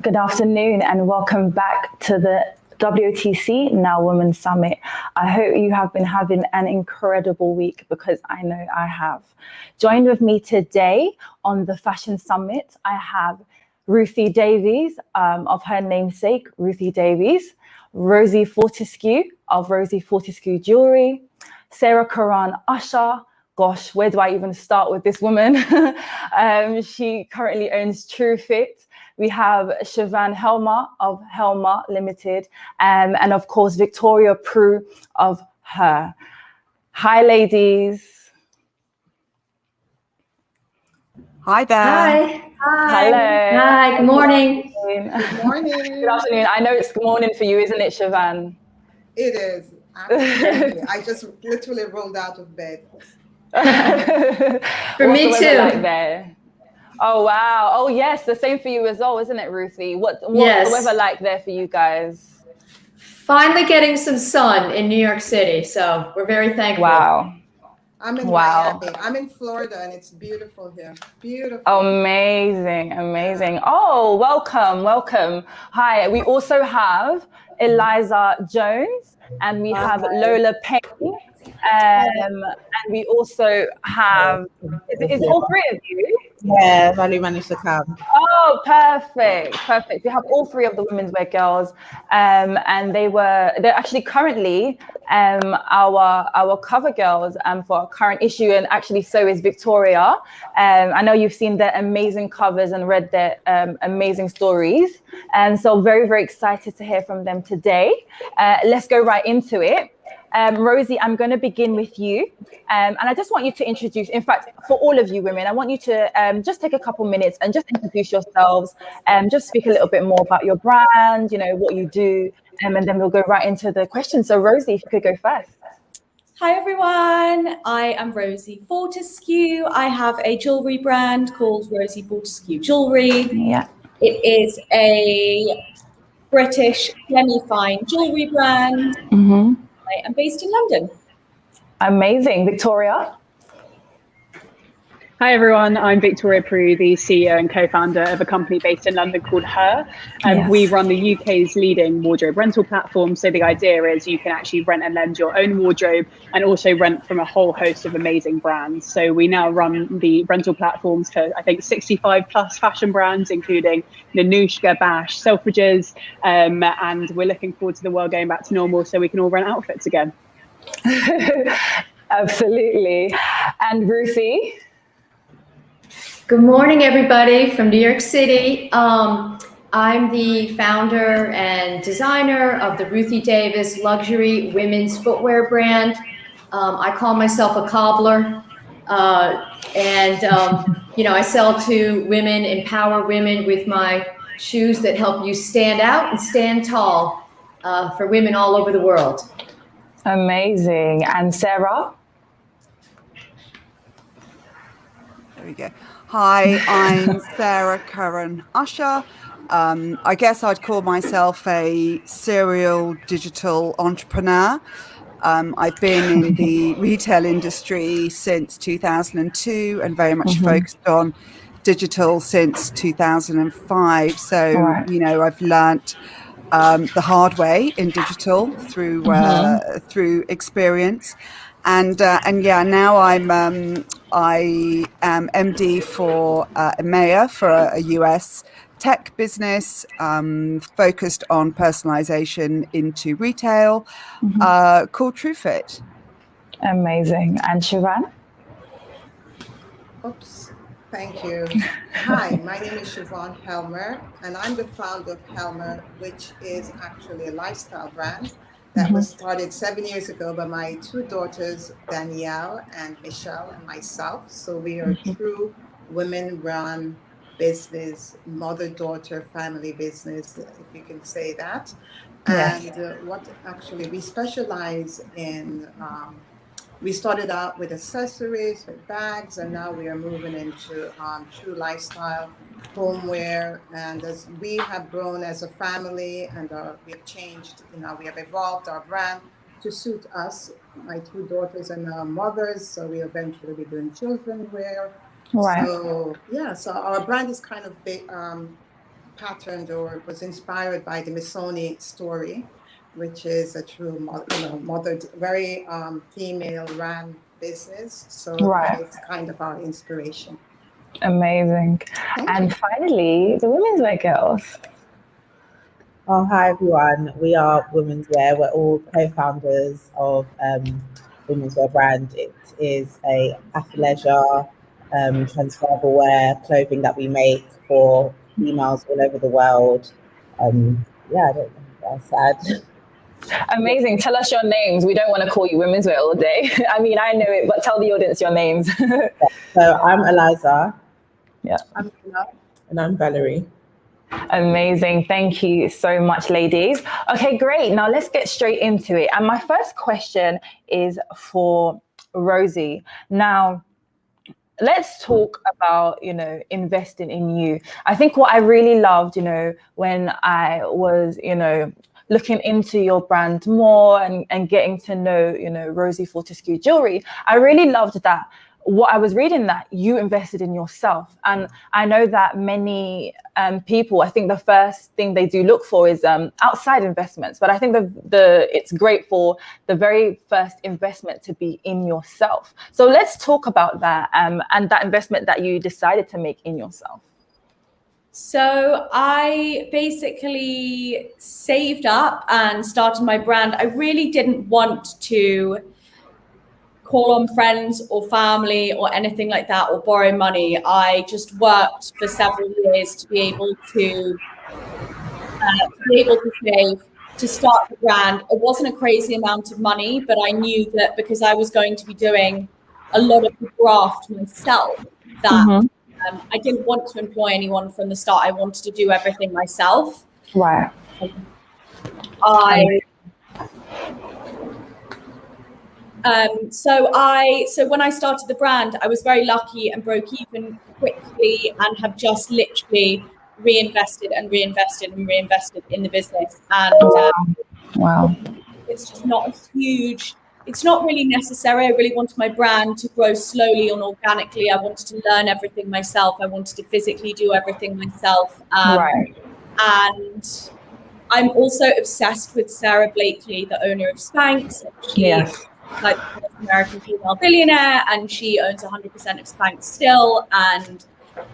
Good afternoon and welcome back to the WOTC Now Women Summit. I hope you have been having an incredible week because I know I have. Joined with me today on the Fashion Summit, I have Ruthie Davies of her namesake, Ruthie Davies, Rosie Fortescue of Rosie Fortescue Jewellery, Sarah Curran-Usher. Gosh, where do I even start with this woman? She currently owns True Fit. We have Shevanne Helmer of Helmer Limited, and of course, Victoria Prew of HURR. Hi, ladies. Hi there. Hi. Hi. Hello. Hi, good morning. Good morning. Good afternoon. I know it's good morning for you, isn't it, Shevanne? It is. Absolutely. I just literally rolled out of bed. For What's me the weather too. like there? Oh, wow. Oh, yes. The same for you as well, isn't it, Ruthie? What's Yes. the weather like there for you guys? Finally getting some sun in New York City, so we're very thankful. Wow. I'm in Wow. Miami. I'm in Florida and it's beautiful here. Beautiful. Amazing, amazing. Oh, welcome, welcome. Hi, we also have Eliza Jones and we have Lola Payne. And we also have, is all three of you? Yeah, Valerie managed to come. Oh, perfect, perfect. We have all three of the women's wear girls, and they're actually currently our cover girls for our current issue, and actually so is Victoria. I know you've seen their amazing covers and read their amazing stories, and so very, very excited to hear from them today. Let's go right into it. Rosie, I'm going to begin with you. And I just want you to introduce, in fact, for all of you women, I want you to just take a couple minutes and just introduce yourselves and just speak a little bit more about your brand, you know, what you do, and then we'll go right into the questions. So Rosie, if you could go first. Hi everyone, I am Rosie Fortescue. I have a jewellery brand called Rosie Fortescue Jewellery. Yeah. It is a British semi-fine jewellery brand. Mm-hmm. I am based in London. Amazing. Victoria? Hi everyone, I'm Victoria Prew, the CEO and co-founder of a company based in London called HURR. Yes. We run the UK's leading wardrobe rental platform. So the idea is you can actually rent and lend your own wardrobe and also rent from a whole host of amazing brands. So we now run the rental platforms for, I think, 65 plus fashion brands, including Nanushka, Bash, Selfridges, and we're looking forward to the world going back to normal so we can all rent outfits again. Absolutely. And Ruthie? Good morning, everybody from New York City. I'm the founder and designer of the Ruthie Davis luxury women's footwear brand. I call myself a cobbler. You know, I sell to women, empower women with my shoes that help you stand out and stand tall for women all over the world. Amazing. And Sarah? There we go. Hi, I'm Sarah Curran-Usher. I guess I'd call myself a serial digital entrepreneur. I've been in the retail industry since 2002 and very much focused on digital since 2005. So, you know, I've learnt the hard way in digital through experience. And yeah, now I am MD for EMEA for a US tech business focused on personalization into retail called True Fit. Amazing. And Shevanne? Oops, thank you. Hi, my name is Shevanne Helmer, and I'm the founder of Helmer, which is actually a lifestyle brand that was started 7 years ago by my two daughters, Danielle and Michelle, and myself. So we are a true women-run business, mother-daughter family business, if you can say that. Yes. And what actually we specialize in, we started out with accessories, with bags, and now we are moving into true lifestyle, homeware. And as we have grown as a family and we have changed, you know, we have evolved our brand to suit us. My two daughters are now mothers, so we eventually be doing children wear. Right. So yeah, so our brand is kind of patterned or was inspired by the Missoni story, which is a true, very female-run business. So that is kind of our inspiration. Amazing. And finally, the women's wear girls. Oh, hi everyone. We are Women's Wear. We're all co-founders of Women's Wear brand. It is a athleisure, transferable wear clothing that we make for females all over the world. I don't know. That's sad. Amazing. Tell us your names. We don't want to call you Women's Wear all day. I mean, I know it, but tell the audience your names. So I'm Eliza. Yeah. I'm Lola. And I'm Valerie. Amazing. Thank you so much, ladies. Okay, great. Now let's get straight into it. And my first question is for Rosie. Now, let's talk about, investing in you. I think what I really loved, when I was, looking into your brand more and getting to know, Rosie Fortescue Jewellery, I really loved that. What I was reading, that you invested in yourself. And I know that many people, I think the first thing they do look for is outside investments. But I think it's great for the very first investment to be in yourself. So let's talk about that and that investment that you decided to make in yourself. So I basically saved up and started my brand. I really didn't want to call on friends or family or anything like that or borrow money. I just worked for several years to be able to save, to start the brand. It wasn't a crazy amount of money, but I knew that because I was going to be doing a lot of the graft myself, that I didn't want to employ anyone from the start. I wanted to do everything myself. Right. So when I started the brand, I was very lucky and broke even quickly and have just literally reinvested in the business. And wow. It's just not it's not really necessary. I really wanted my brand to grow slowly and organically. I wanted to learn everything myself. I wanted to physically do everything myself. And I'm also obsessed with Sarah Blakely, the owner of Spanx. She's like the American female billionaire, and she owns 100% of Spanx still. And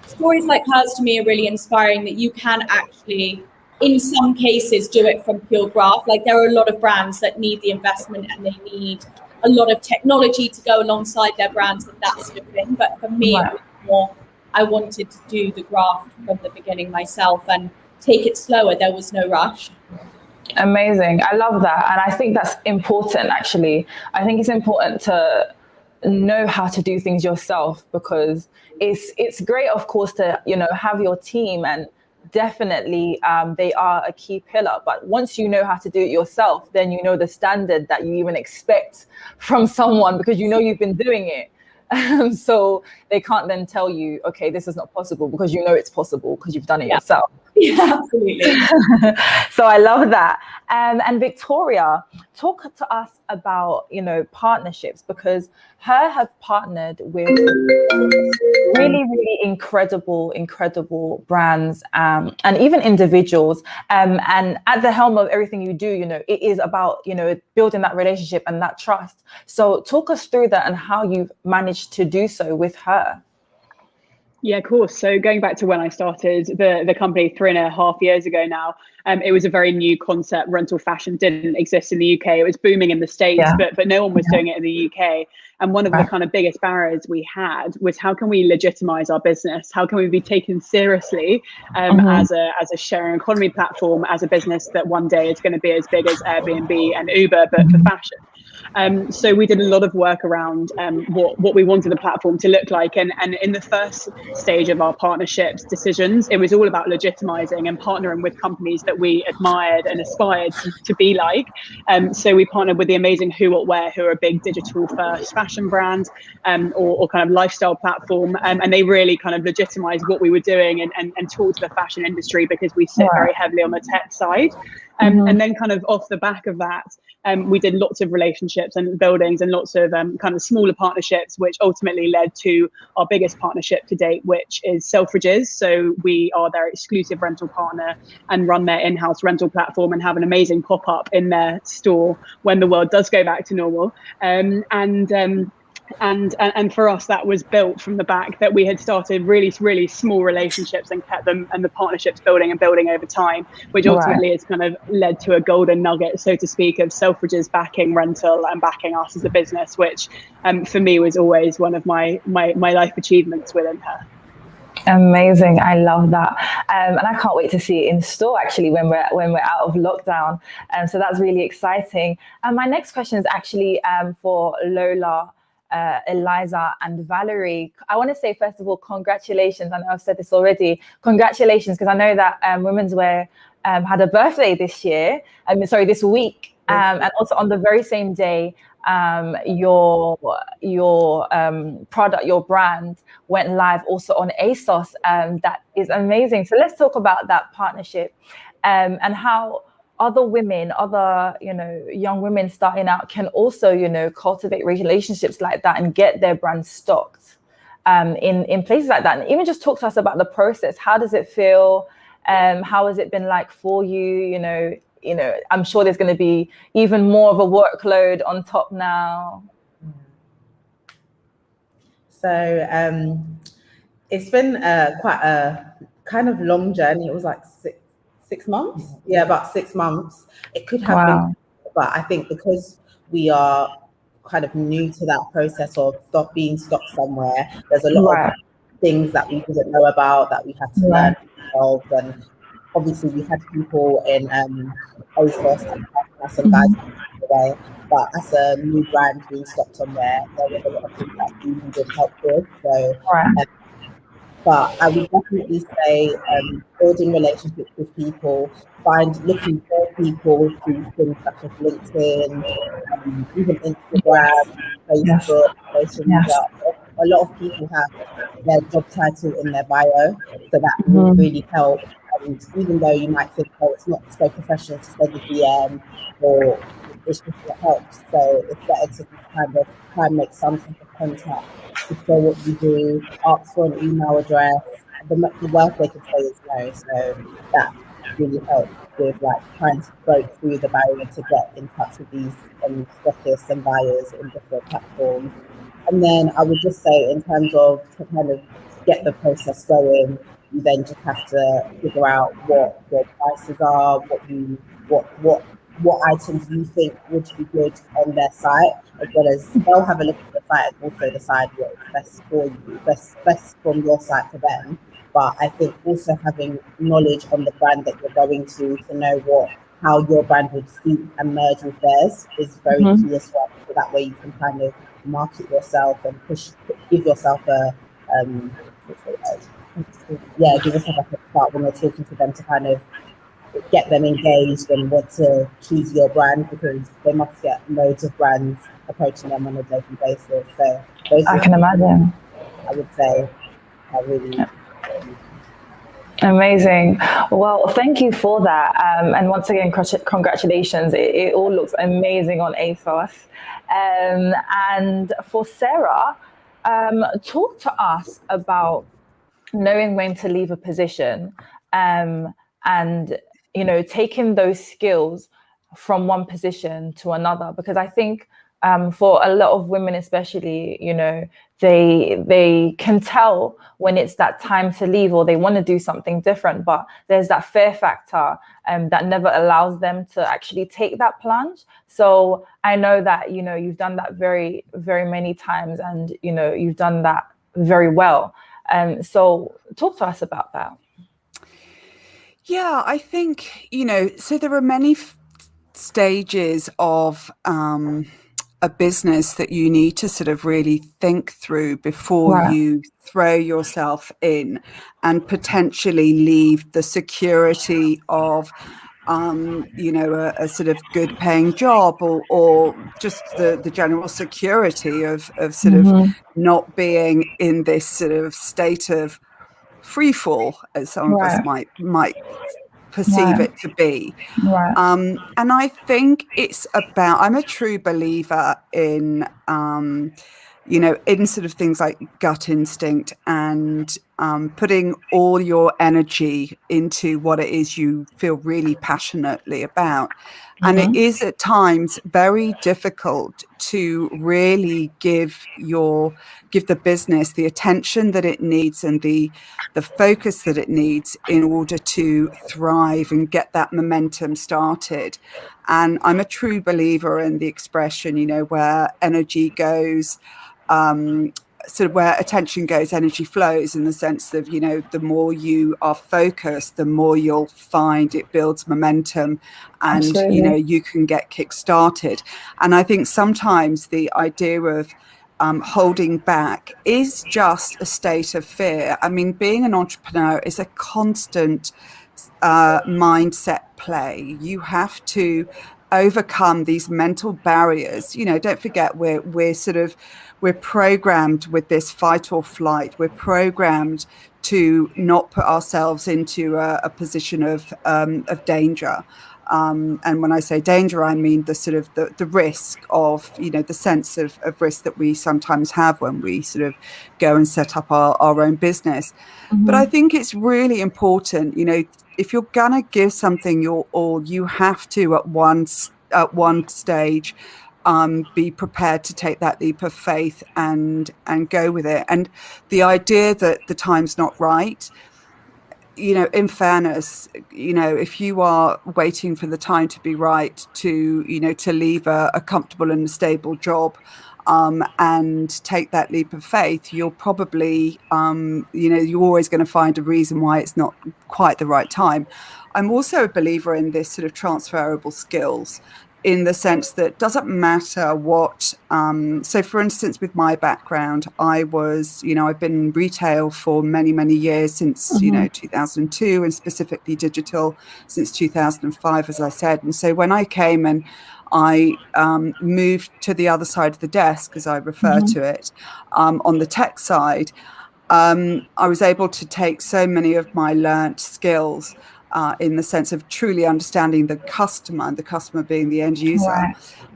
stories like hers to me are really inspiring, that you can actually, in some cases, do it from pure graft. Like, there are a lot of brands that need the investment and they need a lot of technology to go alongside their brands and that sort of thing. But for me, it was more, I wanted to do the graft from the beginning myself and take it slower. There was no rush. Amazing. I love that. And I think that's important, actually. I think it's important to know how to do things yourself, because it's great, of course, to, have your team, and definitely they are a key pillar. But once you know how to do it yourself, then you know the standard that you even expect from someone, because you've been doing it. So they can't then tell you, okay, this is not possible, because it's possible because you've done it yourself. Yeah, absolutely. So I love that. And Victoria, talk to us about, partnerships, because HURR have partnered with really, really incredible brands and even individuals. And at the helm of everything you do, it is about, building that relationship and that trust. So talk us through that and how you've managed to do so with HURR. Yeah, of course. So going back to when I started the company 3.5 years ago now, it was a very new concept. Rental fashion didn't exist in the UK. It was booming in the States, but no one was doing it in the UK. And one of the kind of biggest barriers we had was, how can we legitimize our business? How can we be taken seriously as a sharing economy platform, as a business that one day is going to be as big as Airbnb and Uber, but for fashion? So we did a lot of work around what we wanted the platform to look like. And in the first stage of our partnerships decisions, it was all about legitimizing and partnering with companies that we admired and aspired to be like. So we partnered with the amazing Who What Wear, who are a big digital first fashion brand or kind of lifestyle platform. And they really kind of legitimized what we were doing and talked to the fashion industry, because we sit very heavily on the tech side. And then kind of off the back of that, we did lots of relationships and buildings and lots of kind of smaller partnerships, which ultimately led to our biggest partnership to date, which is Selfridges. So we are their exclusive rental partner and run their in-house rental platform and have an amazing pop-up in their store when the world does go back to normal. And for us, that was built from the back that we had started really, really small relationships and kept them and the partnerships building over time, which ultimately has kind of led to a golden nugget, so to speak, of Selfridges backing rental and backing us as a business, which for me was always one of my life achievements within her. Amazing. I love that. And I can't wait to see it in store actually when we're out of lockdown. So that's really exciting. And my next question is actually for Lola, Eliza and Valerie. I want to say, first of all, congratulations. I know I've said this already. Congratulations, because I know that Women's Wear had a birthday this week. And also on the very same day, your product, your brand went live also on ASOS. That is amazing. So let's talk about that partnership and how other women, young women starting out can also, cultivate relationships like that and get their brand stocked in places like that. And even just talk to us about the process. How does it feel? How has it been like for you? I'm sure there's going to be even more of a workload on top now. So it's been quite a kind of long journey. It was like 6 months. Yeah, about 6 months. It could have been, but I think because we are kind of new to that process of being stocked somewhere, there's a lot of things that we didn't know about that we had to learn ourselves. And obviously we had people in ASOS and some guys away, but as a new brand being stocked on there was a lot of things that we needed help with. So but I would definitely say building relationships with people, looking for people through things such as LinkedIn, even Instagram, Facebook, social media. A lot of people have their job title in their bio, so that will really help. And even though you might think, oh, it's not so professional to send a DM, or it's just what helps. So it's better to kind of try and make some type of contact to show what you do, ask for an email address. The worst they could say is no. So that really helps with trying to break through the barrier to get in touch with these stockists and buyers in different platforms. And then I would just say, in terms of to kind of get the process going, you then just have to figure out what your prices are, what items you think would be good on their site, as well as they'll have a look at the site and also decide what's best for you, best from your site for them. But I think also having knowledge on the brand that you're going to know how your brand would suit and merge with theirs is very key as well. So that way you can kind of market yourself and give yourself a start when you're talking to them, to kind of get them engaged and want to choose your brand, because they must get loads of brands approaching them on a daily basis. So I can imagine. I would say are really amazing. Well, thank you for that. And once again, congratulations. It all looks amazing on ASOS. And for Sarah, talk to us about knowing when to leave a position and, taking those skills from one position to another. Because I think for a lot of women, especially, they can tell when it's that time to leave, or they want to do something different, but there's that fear factor that never allows them to actually take that plunge. So I know that, you've done that very, very many times, and, you've done that very well. So talk to us about that. Yeah, I think, so there are many stages of a business that you need to sort of really think through before you throw yourself in and potentially leave the security of a sort of good paying job, or just the general security of sort of not being in this sort of state of free fall, as some of us might perceive it to be. Right. And I think it's about, I'm a true believer in, in sort of things like gut instinct and putting all your energy into what it is you feel really passionately about. And it is at times very difficult to really give the business the attention that it needs and the focus that it needs in order to thrive and get that momentum started. And I'm a true believer in the expression, where energy goes, sort of where attention goes, energy flows, in the sense of, the more you are focused, the more you'll find it builds momentum and, Absolutely. you can get kick-started. And I think sometimes the idea of holding back is just a state of fear. I mean, being an entrepreneur is a constant mindset play. You have to overcome these mental barriers. Don't forget, we're programmed with this fight or flight. We're programmed to not put ourselves into a position of danger. And when I say danger, I mean the sort of the risk of, the sense of risk that we sometimes have when we sort of go and set up our own business. But I think it's really important, if you're gonna give something your all, you have to at one stage be prepared to take that leap of faith and go with it. And the idea that the time's not right, in fairness, if you are waiting for the time to be right to leave a comfortable and stable job and take that leap of faith, you're probably, you're always going to find a reason why it's not quite the right time. I'm also a believer in this sort of transferable skills, in the sense that doesn't matter what, so for instance, with my background, I was, I've been in retail for many, many years, since, 2002, and specifically digital since 2005, as I said. And so when I came and I moved to the other side of the desk, as I refer to it, on the tech side, I was able to take so many of my learnt skills in the sense of truly understanding the customer, and the customer being the end user,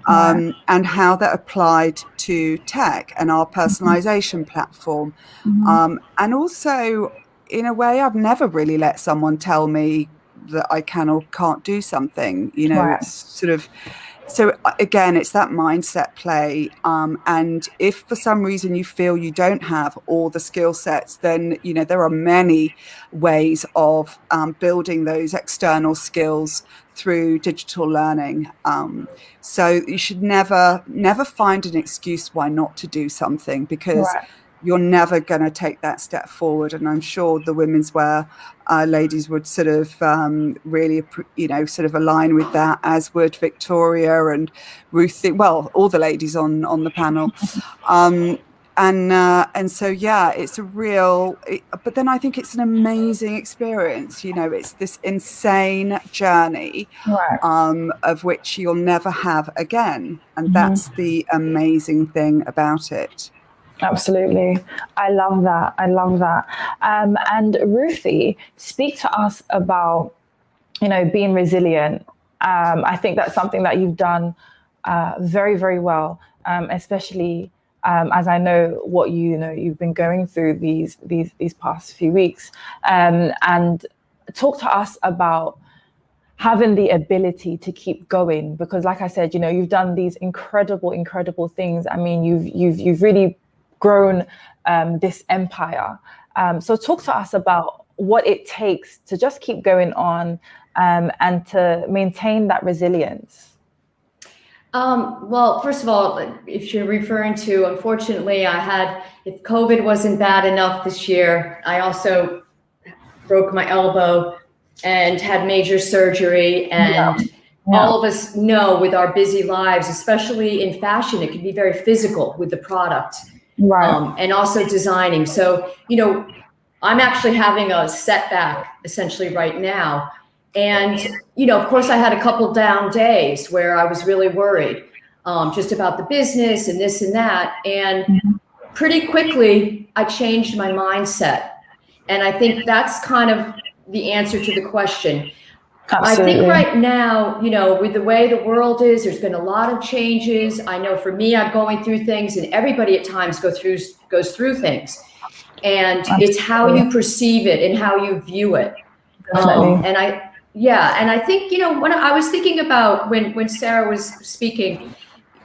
and how that applied to tech and our personalization platform. And also, in a way, I've never really let someone tell me that I can or can't do something, it's sort of, so again, it's that mindset play. And if for some reason you feel you don't have all the skill sets, then, there are many ways of building those external skills through digital learning. So you should never find an excuse why not to do something, because you're never going to take that step forward. And I'm sure the women's wear ladies would sort of really, sort of align with that, as would Victoria and Ruthie. Well, all the ladies on the panel. And so, yeah, it's a real, but then I think it's an amazing experience. It's this insane journey of which you'll never have again. And that's the amazing thing about it. Absolutely. I love that. And Ruthie, speak to us about, being resilient. I think that's something that you've done very, very well, especially as I know what you've been going through these past few weeks. And talk to us about having the ability to keep going, because like I said, you've done these incredible things. I mean, you've really grown this empire. So talk to us about what it takes to just keep going on and to maintain that resilience. Well, first of all, if you're referring to, unfortunately, if COVID wasn't bad enough this year, I also broke my elbow and had major surgery. And all of us know, with our busy lives, especially in fashion, it can be very physical with the product. And also designing. So, I'm actually having a setback essentially right now. And, of course, I had a couple down days where I was really worried just about the business and this and that. And pretty quickly, I changed my mindset. And I think that's kind of the answer to the question. Absolutely. I think right now, you know, with the way the world is, there's been a lot of changes. I know for me, I'm going through things, and everybody at times goes through things. And it's how you perceive it and how you view it. And I think, you know, when I was thinking about when Sarah was speaking,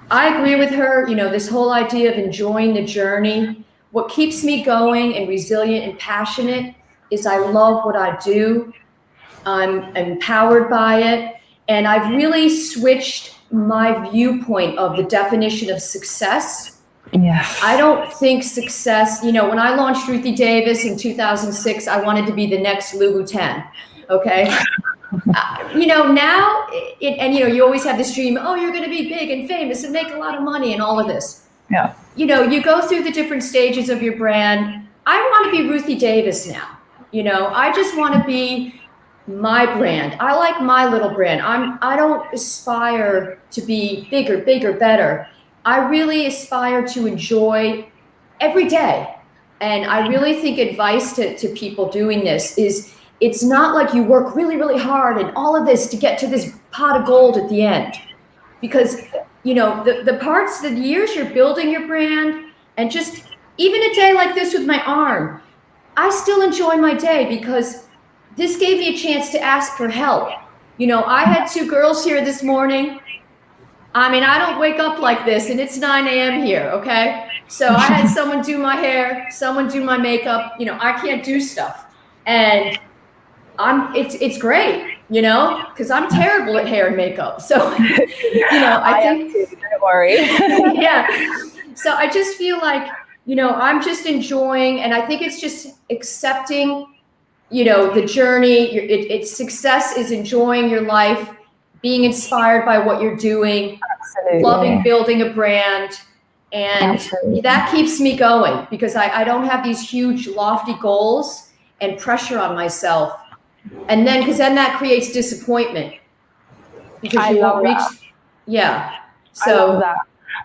I agree with her. You know, this whole idea of enjoying the journey. What keeps me going and resilient and passionate is I love what I do. I'm empowered by it. And I've really switched my viewpoint of the definition of success. Yes. I don't think success, you know, when I launched Ruthie Davis in 2006, I wanted to be the next Louboutin. Okay. You know, now, and you know, you always have this dream, oh, you're going to be big and famous and make a lot of money and all of this. Yeah. You know, you go through the different stages of your brand. I want to be Ruthie Davis now. You know, I just want to be my brand. I like my little brand. I don't aspire to be bigger, better. I really aspire to enjoy every day. And I really think advice to people doing this is, it's not like you work really, really hard and all of this to get to this pot of gold at the end. Because, you know, the years you're building your brand, and just even a day like this with my arm, I still enjoy my day because this gave me a chance to ask for help. You know, I had 2 girls here this morning. I mean, I don't wake up like this, and it's 9 a.m. here, okay? So I had someone do my hair, someone do my makeup. You know, I can't do stuff. And it's great, you know, because I'm terrible at hair and makeup. So, you know, I think, am too, don't worry. yeah. So I just feel like, you know, I'm just enjoying, and I think it's just accepting, you know, the journey. It's success is enjoying your life, being inspired by what you're doing, Absolutely. loving building a brand. And Absolutely. that keeps me going because I don't have these huge lofty goals and pressure on myself. And then, because then that creates disappointment because you won't reach. Yeah. So I love that.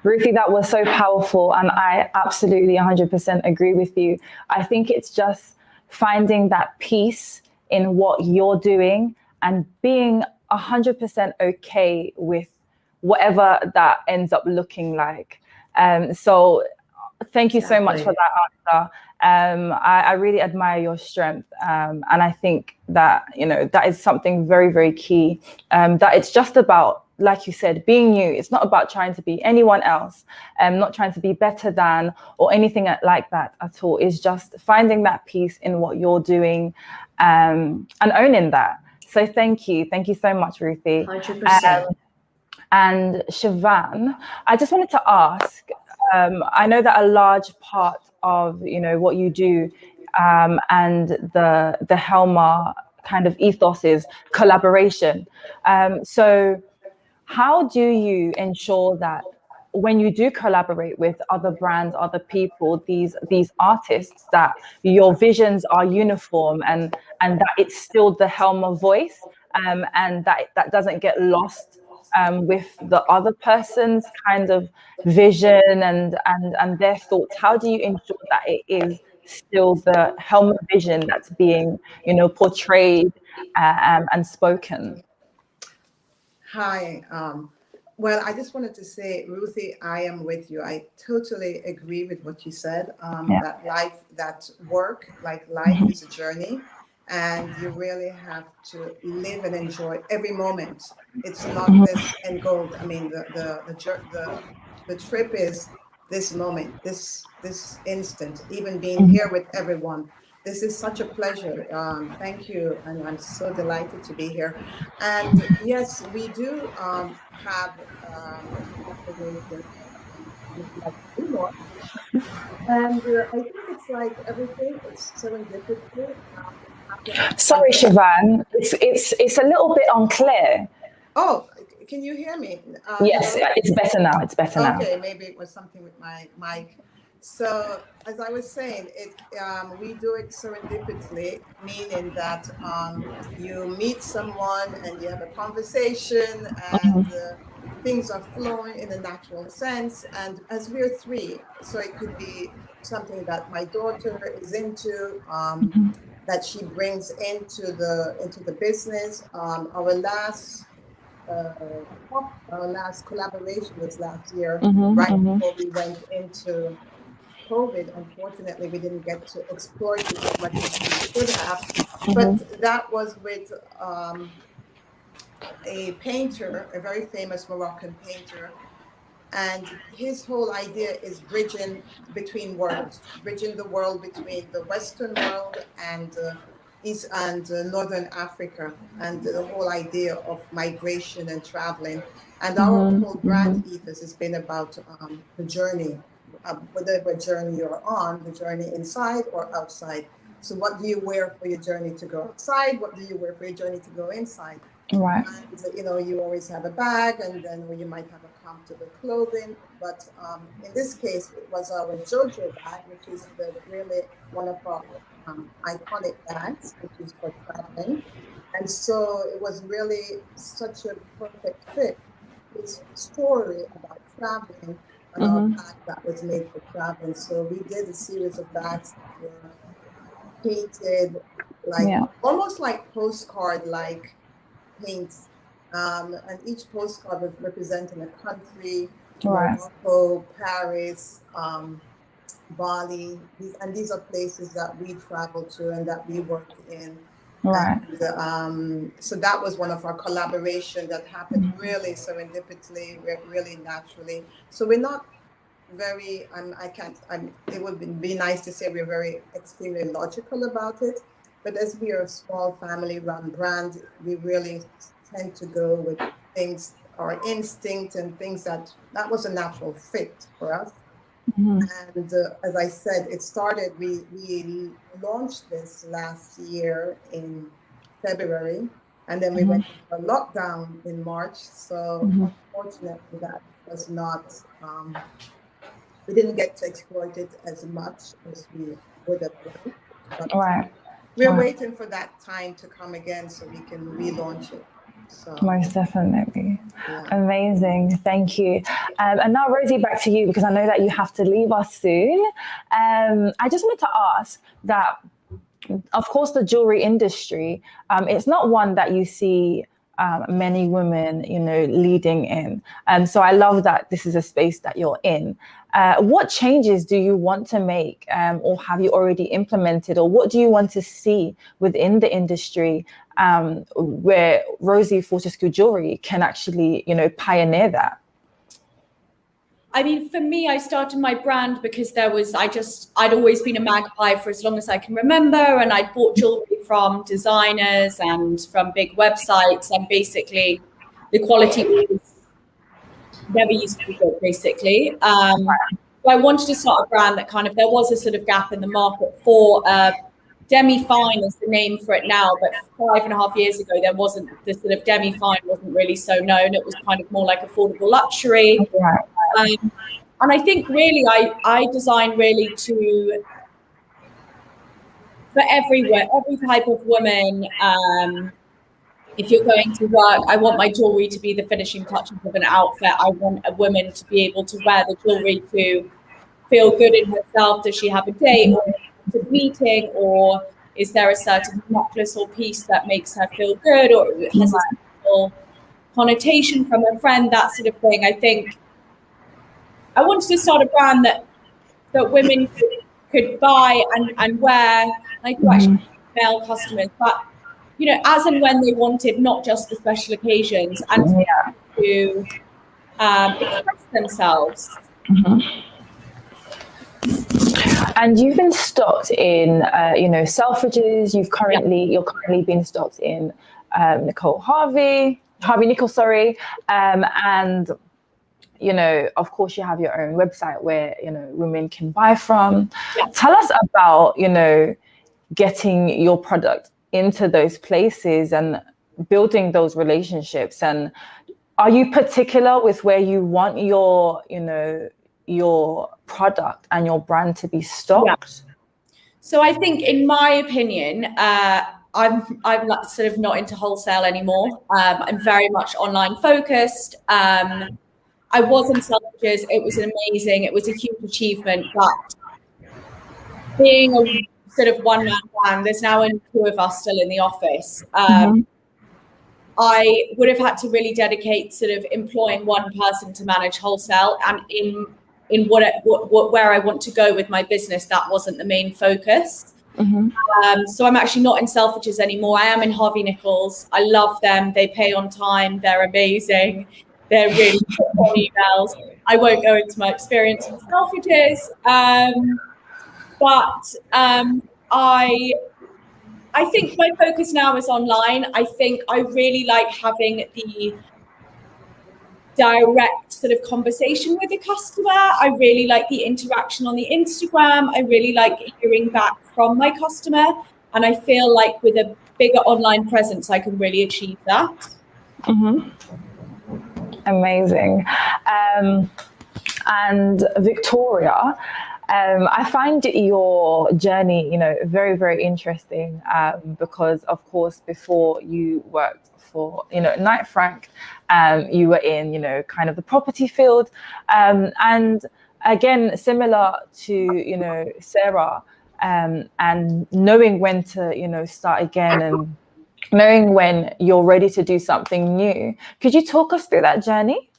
Ruthie, that was so powerful. And I absolutely 100% agree with you. I think it's just finding that peace in what you're doing and being 100% okay with whatever that ends up looking like. So thank you so much for that answer. I really admire your strength. And I think that, you know, that is something very, very key. That it's just about, like you said, being you. It's not about trying to be anyone else, not trying to be better than or anything like that at all. It's just finding that peace in what you're doing and owning that. So thank you. Thank you so much, Ruthie. 100%. And Shevanne, I just wanted to ask, I know that a large part of, you know, what you do and the Helmer kind of ethos is collaboration. So how do you ensure that when you do collaborate with other brands, other people, these artists, that your visions are uniform and that it's still the Helmer voice and that doesn't get lost with the other person's kind of vision and their thoughts? How do you ensure that it is still the Helmer vision that's being, you know, portrayed and spoken? Hi. Well, I just wanted to say, Ruthie, I am with you. I totally agree with what you said, that life, that work, like life is a journey, and you really have to live and enjoy every moment. It's not this end goal. I mean, the trip is this moment, this instant, even being here with everyone. This is such a pleasure. Thank you. And I'm so delighted to be here. And yes, we do have collaboration. And I think it's like everything, it's serendipity. Sorry, Shevanne, it's a little bit unclear. Oh, can you hear me? Yes, it's better now. It's better now. Okay, maybe it was something with my mic. So as I was saying, we do it serendipitously, meaning that you meet someone and you have a conversation and things are flowing in a natural sense. And as we're 3, so it could be something that my daughter is into. that she brings into the business. Our last collaboration was last year, before we went into COVID. Unfortunately, we didn't get to explore it as much as we should have. But that was with a painter, a very famous Moroccan painter. And his whole idea is bridging between worlds, bridging the world between the Western world and East and Northern Africa, and the whole idea of migration and traveling. And our whole brand ethos has been about the journey, whatever journey you're on, the journey inside or outside. So what do you wear for your journey to go outside? What do you wear for your journey to go inside? Right. And, you always have a bag, and then you might have a comfortable clothing. But in this case, it was our JoJo bag, which is really one of our iconic bags, which is for traveling. And so it was really such a perfect fit. This story about traveling and our bag that was made for traveling. So we did a series of bags that were painted almost like postcard-like paints, and each postcard was representing a country, Morocco, Paris, Bali, these are places that we traveled to and that we worked in. Right. And, so that was one of our collaborations that happened really serendipitously, really naturally. So we're not very, it would be nice to say we're very extremely logical about it. But as we are a small family-run brand, we really tend to go with things, our instinct and things that was a natural fit for us. And as I said, it started, we launched this last year in February, and then we went into a lockdown in March. So unfortunately, that was not, we didn't get to exploit it as much as we would have liked. We're waiting for that time to come again so we can relaunch it. So, most definitely. Amazing. Thank you. And now, Rosie, back to you, because I know that you have to leave us soon. I just wanted to ask that, of course, the jewelry industry, it's not one that you see many women, leading in. So I love that this is a space that you're in. What changes do you want to make, or have you already implemented, or what do you want to see within the industry where Rosie Fortescue Jewellery can actually, pioneer that? I mean, for me, I started my brand because I'd always been a magpie for as long as I can remember. And I'd bought jewelry from designers and from big websites. And basically, the quality was never used to be good, basically. So I wanted to start a brand that there was a sort of gap in the market for demi-fine is the name for it now, but 5.5 years ago, there wasn't, the sort of demi-fine wasn't really so known. It was kind of more like affordable luxury. And I think really I design really for everywhere, every type of woman. If you're going to work, I want my jewelry to be the finishing touches of an outfit. I want a woman to be able to wear the jewelry to feel good in herself. Does she have a date or a meeting, or is there a certain necklace or piece that makes her feel good, or has a special connotation from a friend, that sort of thing. I think I wanted to start a brand that women could buy and wear, like actually male customers, but as and when they wanted, not just for special occasions, and to express themselves. And you've been stocked in, Selfridges. You're currently being stocked in Harvey Nickel, sorry, and of course you have your own website where women can buy from. Tell us about getting your product into those places and building those relationships. And are you particular with where you want your product and your brand to be stocked? So I think, in my opinion, I'm sort of not into wholesale anymore. I'm very much online focused. I was in Selfridges. It was amazing. It was a huge achievement, but being a sort of one-man band. There's now only 2 of us still in the office. I would have had to really dedicate sort of employing one person to manage wholesale, and in where I want to go with my business, that wasn't the main focus. So I'm actually not in Selfridges anymore. I am in Harvey Nichols. I love them. They pay on time. They're amazing. They're really quick on emails. I won't go into my experience with Selfridges, but I think my focus now is online. I think I really like having the direct sort of conversation with the customer. I really like the interaction on the Instagram. I really like hearing back from my customer. And I feel like with a bigger online presence, I can really achieve that. Amazing. And Victoria, I find your journey, you know, very, very interesting, because of course, before you worked for, you know, Knight Frank, you were in, you know, kind of the property field. And again, similar to, you know, Sarah, and knowing when to, you know, start again and knowing when you're ready to do something new. Could you talk us through that journey?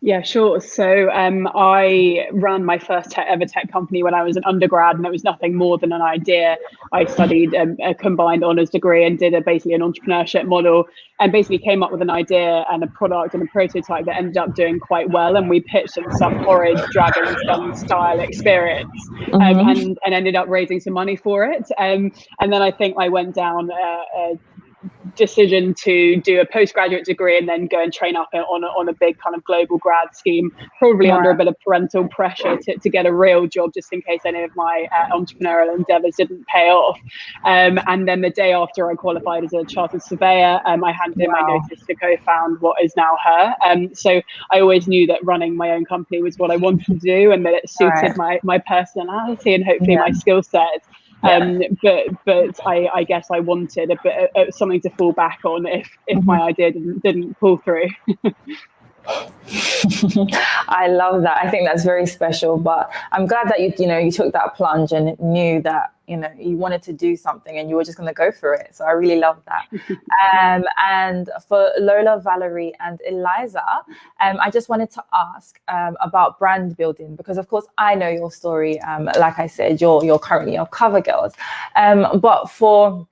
Yeah, sure. So I ran my first ever tech company when I was an undergrad, and it was nothing more than an idea. I studied a combined honours degree and did basically an entrepreneurship model, and basically came up with an idea and a product and a prototype that ended up doing quite well. And we pitched in some horrid Dragon's Den style experience, and ended up raising some money for it. And then I think I went down a decision to do a postgraduate degree and then go and train up on a big kind of global grad scheme, probably under a bit of parental pressure to get a real job, just in case any of my entrepreneurial endeavors didn't pay off. And then the day after I qualified as a chartered surveyor, I handed in my notice to co-found what is now HURR. So I always knew that running my own company was what I wanted to do, and that it suited my personality and hopefully my skill set. But I guess I wanted a bit of something to fall back on if my idea didn't pull through. I love that. I think that's very special. But I'm glad that you took that plunge and knew that you wanted to do something and you were just going to go for it. So I really love that. And for Lola, Valerie, and Eliza, I just wanted to ask about brand building, because of course I know your story. Like I said, you're currently our cover girls. But for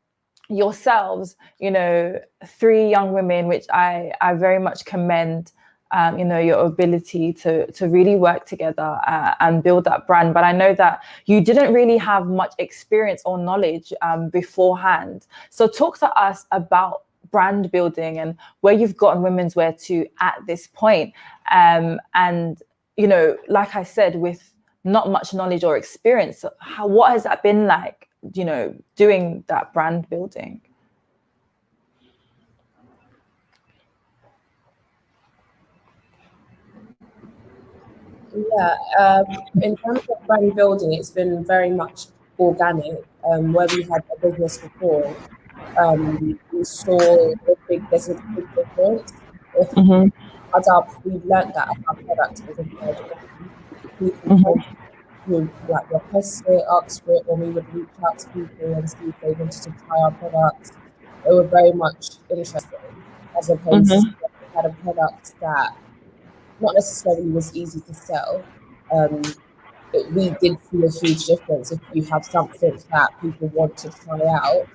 yourselves, 3 young women, which I very much commend. Your ability to really work together and build that brand. But I know that you didn't really have much experience or knowledge beforehand. So talk to us about brand building and where you've gotten women's wear to at this point. And, like I said, with not much knowledge or experience, what has that been like, doing that brand building? Yeah, in terms of brand building, it's been very much organic. Where we had a business before, we saw there's a big difference. We learned that our product is a third brand. We can request it, ask for it, when we would reach out to people and see if they wanted to try our products. They were very much interested, as opposed to we had a product that not necessarily was easy to sell. We did see a huge difference. If you have something that people want to try out,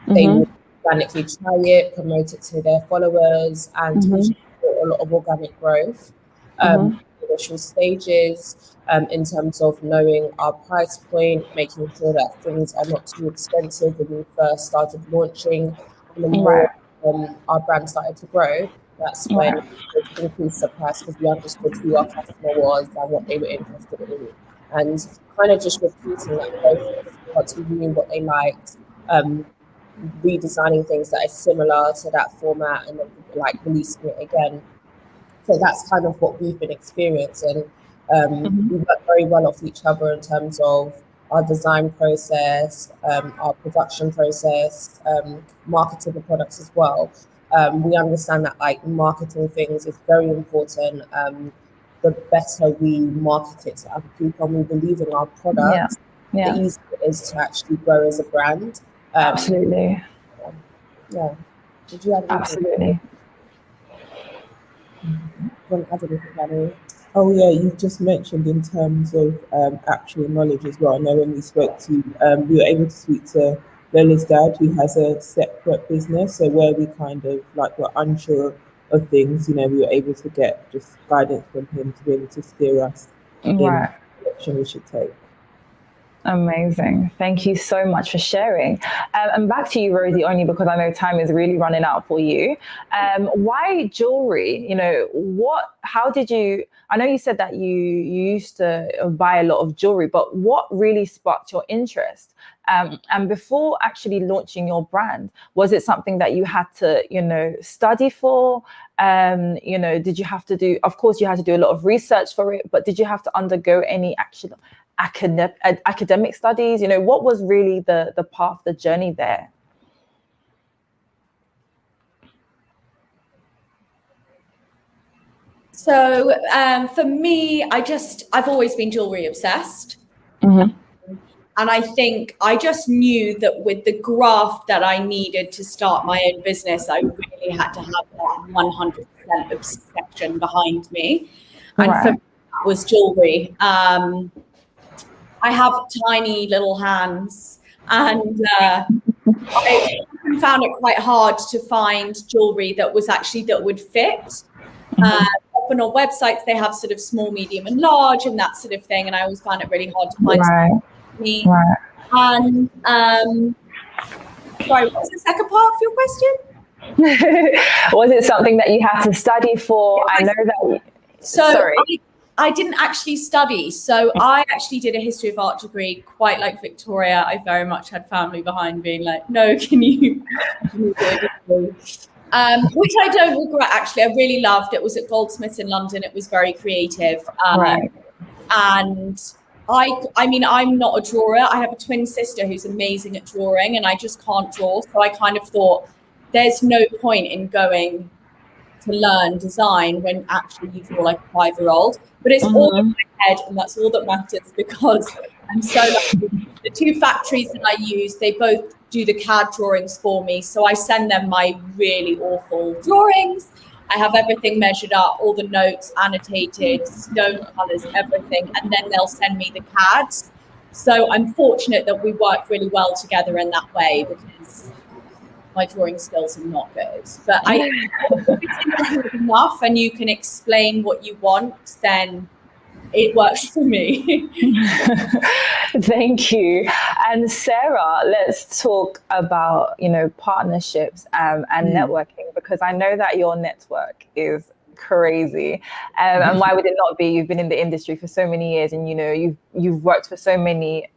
they would organically try it, promote it to their followers, and we saw a lot of organic growth. Initial stages, in terms of knowing our price point, making sure that things are not too expensive when we first started launching. And the more our brand started to grow, that's when we increased the price, because we understood who our customer was and what they were interested in. And kind of just repeating that process once we knew what they liked, redesigning things that are similar to that format and then releasing it again. So that's kind of what we've been experiencing. We work very well off each other in terms of our design process, our production process, marketing the products as well. We understand that marketing things is very important. The better we market it to other people and we believe in our product, the easier is to actually grow as a brand. Absolutely. Yeah. Did you have anything? Absolutely. Want to add anything, Valerie? Oh yeah, you just mentioned in terms of actual knowledge as well. I know when we spoke to, we were able to speak to Lola's dad, who has a separate business. So where we kind of like were unsure of things, you know, we were able to get just guidance from him to be able to steer us in Right. the direction we should take. Amazing. Thank you so much for sharing. And back to you, Rosie, only because I know time is really running out for you. Why jewelry? You know, how did you, I know you said that you used to buy a lot of jewelry, but what really sparked your interest? And before actually launching your brand, was it something that you had to, you know, study for? You know, did you have to do, of course you had to do a lot of research for it, but did you have to undergo any actual academic studies? You know, what was really the path, the journey there? So for me, I've always been jewelry obsessed. Mm-hmm. And I think I just knew that with the graft that I needed to start my own business, I really had to have that 100% obsession behind me. And for me, that was jewelry. I have tiny little hands, and I found it quite hard to find jewelry that would fit. Often on websites, they have sort of small, medium, and large, and that sort of thing. And I always found it really hard to find me. Right. And sorry, what was the second part of your question? Was it something that you had to study for? I know that. So I didn't actually study. So I actually did a history of art degree, quite like Victoria. I very much had family behind being like, no, can you do a degree? Which I don't regret, actually. I really loved it. It was at Goldsmiths in London. It was very creative. And I mean, I'm not a drawer. I have a twin sister who's amazing at drawing, and I just can't draw. So I kind of thought there's no point in going to learn design when actually you draw like a 5-year-old. But it's all in my head, and that's all that matters, because I'm so lucky. The two factories that I use, they both do the CAD drawings for me. So I send them my really awful drawings. I have everything measured up, all the notes annotated, stone colors, everything, and then they'll send me the CADs. So I'm fortunate that we work really well together in that way, because my drawing skills are not good. But I think if it's enough and you can explain what you want, then it works for me. Thank you. And Sarah, let's talk about, you know, partnerships and networking, because I know that your network is crazy. And why would it not be? You've been in the industry for so many years, and, you know, you've worked for so many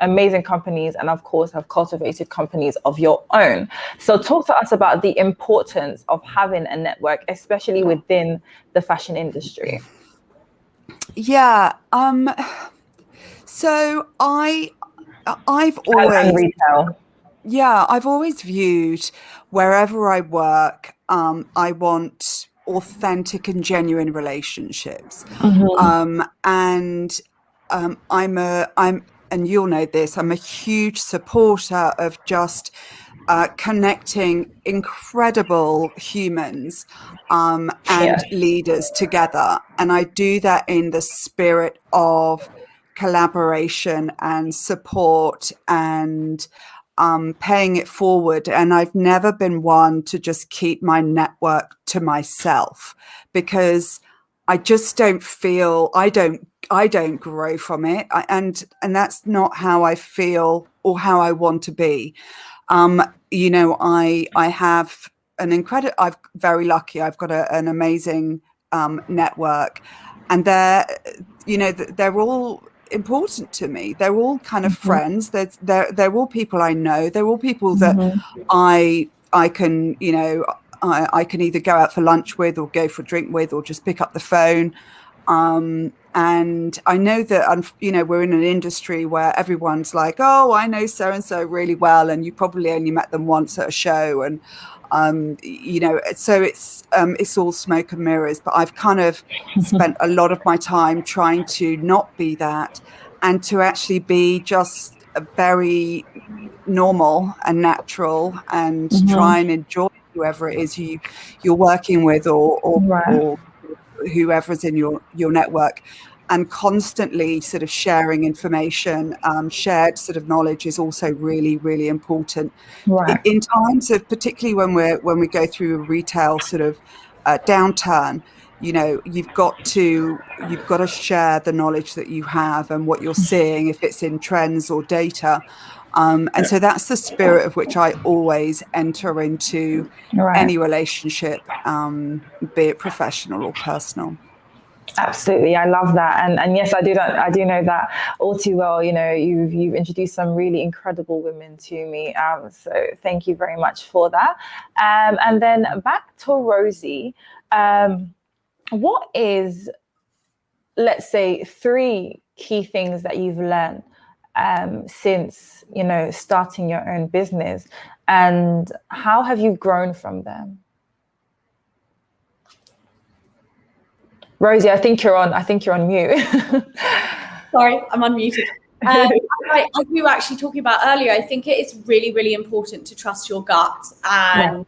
amazing companies, and of course have cultivated companies of your own. So talk to us about the importance of having a network, especially within the fashion industry. Yeah. So I've always retail. Yeah, I've always viewed wherever I work, I want authentic and genuine relationships. And you'll know this, I'm a huge supporter of just connecting incredible humans and leaders together. And I do that in the spirit of collaboration and support and paying it forward. And I've never been one to just keep my network to myself, because I just don't feel, I don't grow from it. And that's not how I feel or how I want to be. You know, I have I'm very lucky. I've got an amazing network, and they're all important to me. They're all kind of friends. They're all people I know. They're all people that I can, you know, I can either go out for lunch with, or go for a drink with, or just pick up the phone. And I know that, you know, we're in an industry where everyone's like, oh, I know so-and-so really well, and you probably only met them once at a show. And, you know, so it's all smoke and mirrors. But I've kind of spent a lot of my time trying to not be that, and to actually be just a very normal and natural, and try and enjoy whoever it is you're working with, or whoever's in your network, and constantly sort of sharing information. Shared sort of knowledge is also really, really important in times of, particularly when we go through a retail sort of downturn. You know, you've got to share the knowledge that you have and what you're seeing, if it's in trends or data. And so that's the spirit of which I always enter into any relationship, be it professional or personal. Absolutely, I love that, and yes, I do know that all too well. You know, you've introduced some really incredible women to me, so thank you very much for that. And then back to Rosie, what is, let's say, 3 key things that you've learned since, you know, starting your own business, and how have you grown from them? Rosie, I think you're on mute. Sorry, I'm unmuted. As we were actually talking about earlier, I think it is really, really important to trust your gut and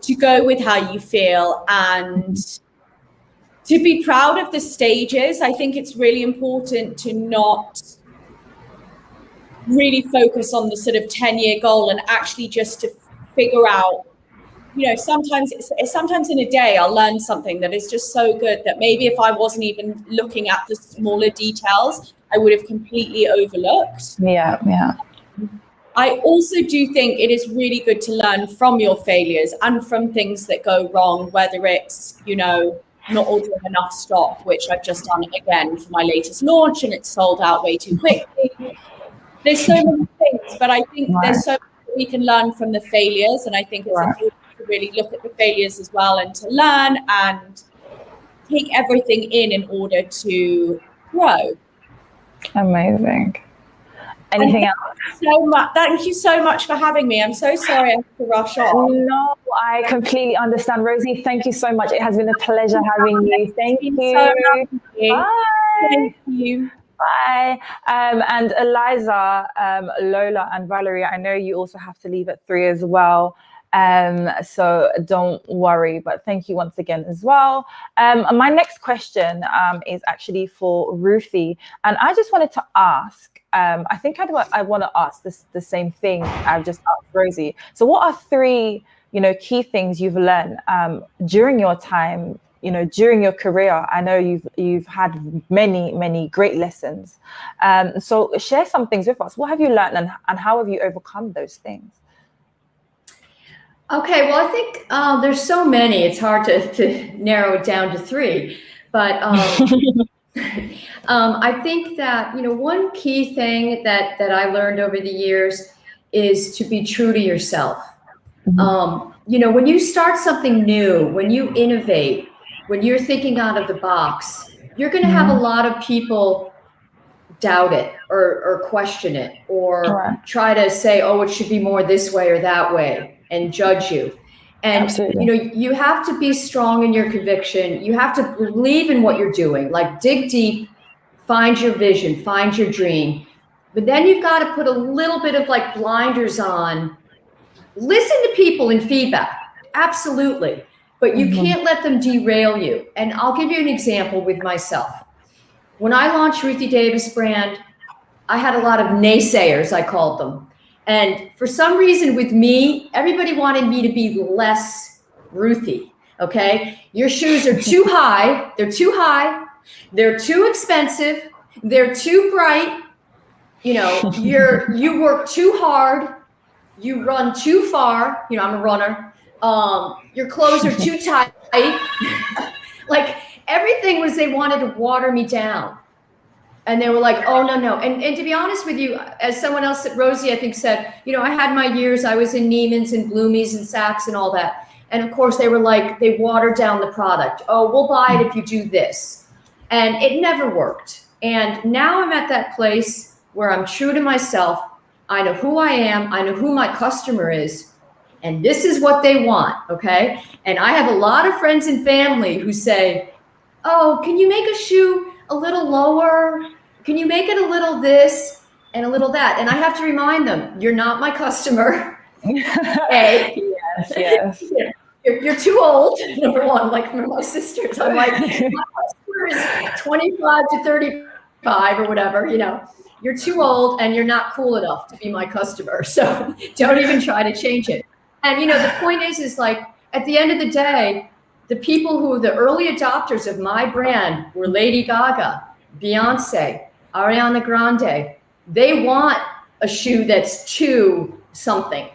to go with how you feel, and to be proud of the stages. I think it's really important to not really focus on the sort of 10-year goal, and actually just to figure out, you know, sometimes in a day I'll learn something that is just so good that maybe if I wasn't even looking at the smaller details, I would have completely overlooked. Yeah. I also do think it is really good to learn from your failures and from things that go wrong, whether it's, you know, not ordering enough stock, which I've just done again for my latest launch, and it's sold out way too quickly. There's so many things, but I think there's so much that we can learn from the failures, and I think it's important to really look at the failures as well, and to learn and take everything in order to grow. Amazing. Anything else? Thank you so much for having me. I'm so sorry I have to rush on. No, I completely understand. Rosie, thank you so much. It has been a pleasure having you. Thank you. Bye. Thank you. Bye. And Eliza, Lola and Valerie, I know you also have to leave at 3 as well. So don't worry, but thank you once again as well. My next question is actually for Ruthie, and I just wanted to ask, I think I want to ask the same thing I've just asked Rosie. So what are 3, you know, key things you've learned during your time, you know, during your career? I know you've had many great lessons. So share some things with us. What have you learned, and how have you overcome those things? Okay, well, I think there's so many. It's hard to narrow it down to 3, but I think that, you know, one key thing that I learned over the years is to be true to yourself. You know, when you start something new, when you innovate, when you're thinking out of the box, you're going to have a lot of people doubt it or question it, or try to say, oh, it should be more this way or that way, and judge you. And, you know, you have to be strong in your conviction. You have to believe in what you're doing, like dig deep, find your vision, find your dream. But then you've got to put a little bit of like blinders on, listen to people and feedback. Absolutely. But you can't let them derail you. And I'll give you an example with myself. When I launched Ruthie Davis brand, I had a lot of naysayers, I called them. And for some reason with me, everybody wanted me to be less Ruthie, okay? Your shoes are too high, they're too high, they're too expensive, they're too bright, you know, you work too hard, you run too far, you know, I'm a runner, your clothes are too tight, like everything was, they wanted to water me down. And they were like, oh, no. And to be honest with you, as someone else, Rosie, I think said, you know, I had my years, I was in Neiman's and Bloomies and Saks and all that. And of course they were like, they watered down the product. Oh, we'll buy it if you do this. And it never worked. And now I'm at that place where I'm true to myself. I know who I am. I know who my customer is. And this is what they want, okay? And I have a lot of friends and family who say, oh, can you make a shoe a little lower? can you make it a little this and a little that? And I have to remind them, you're not my customer. A. Yes. You're too old, number one, like my sisters. I'm like, my customer is 25 to 35 or whatever, you're too old and you're not cool enough to be my customer. So don't even try to change it. And, the point is like, at the end of the day, the people who are the early adopters of my brand were Lady Gaga, Beyonce, Ariana Grande. They want a shoe that's too something.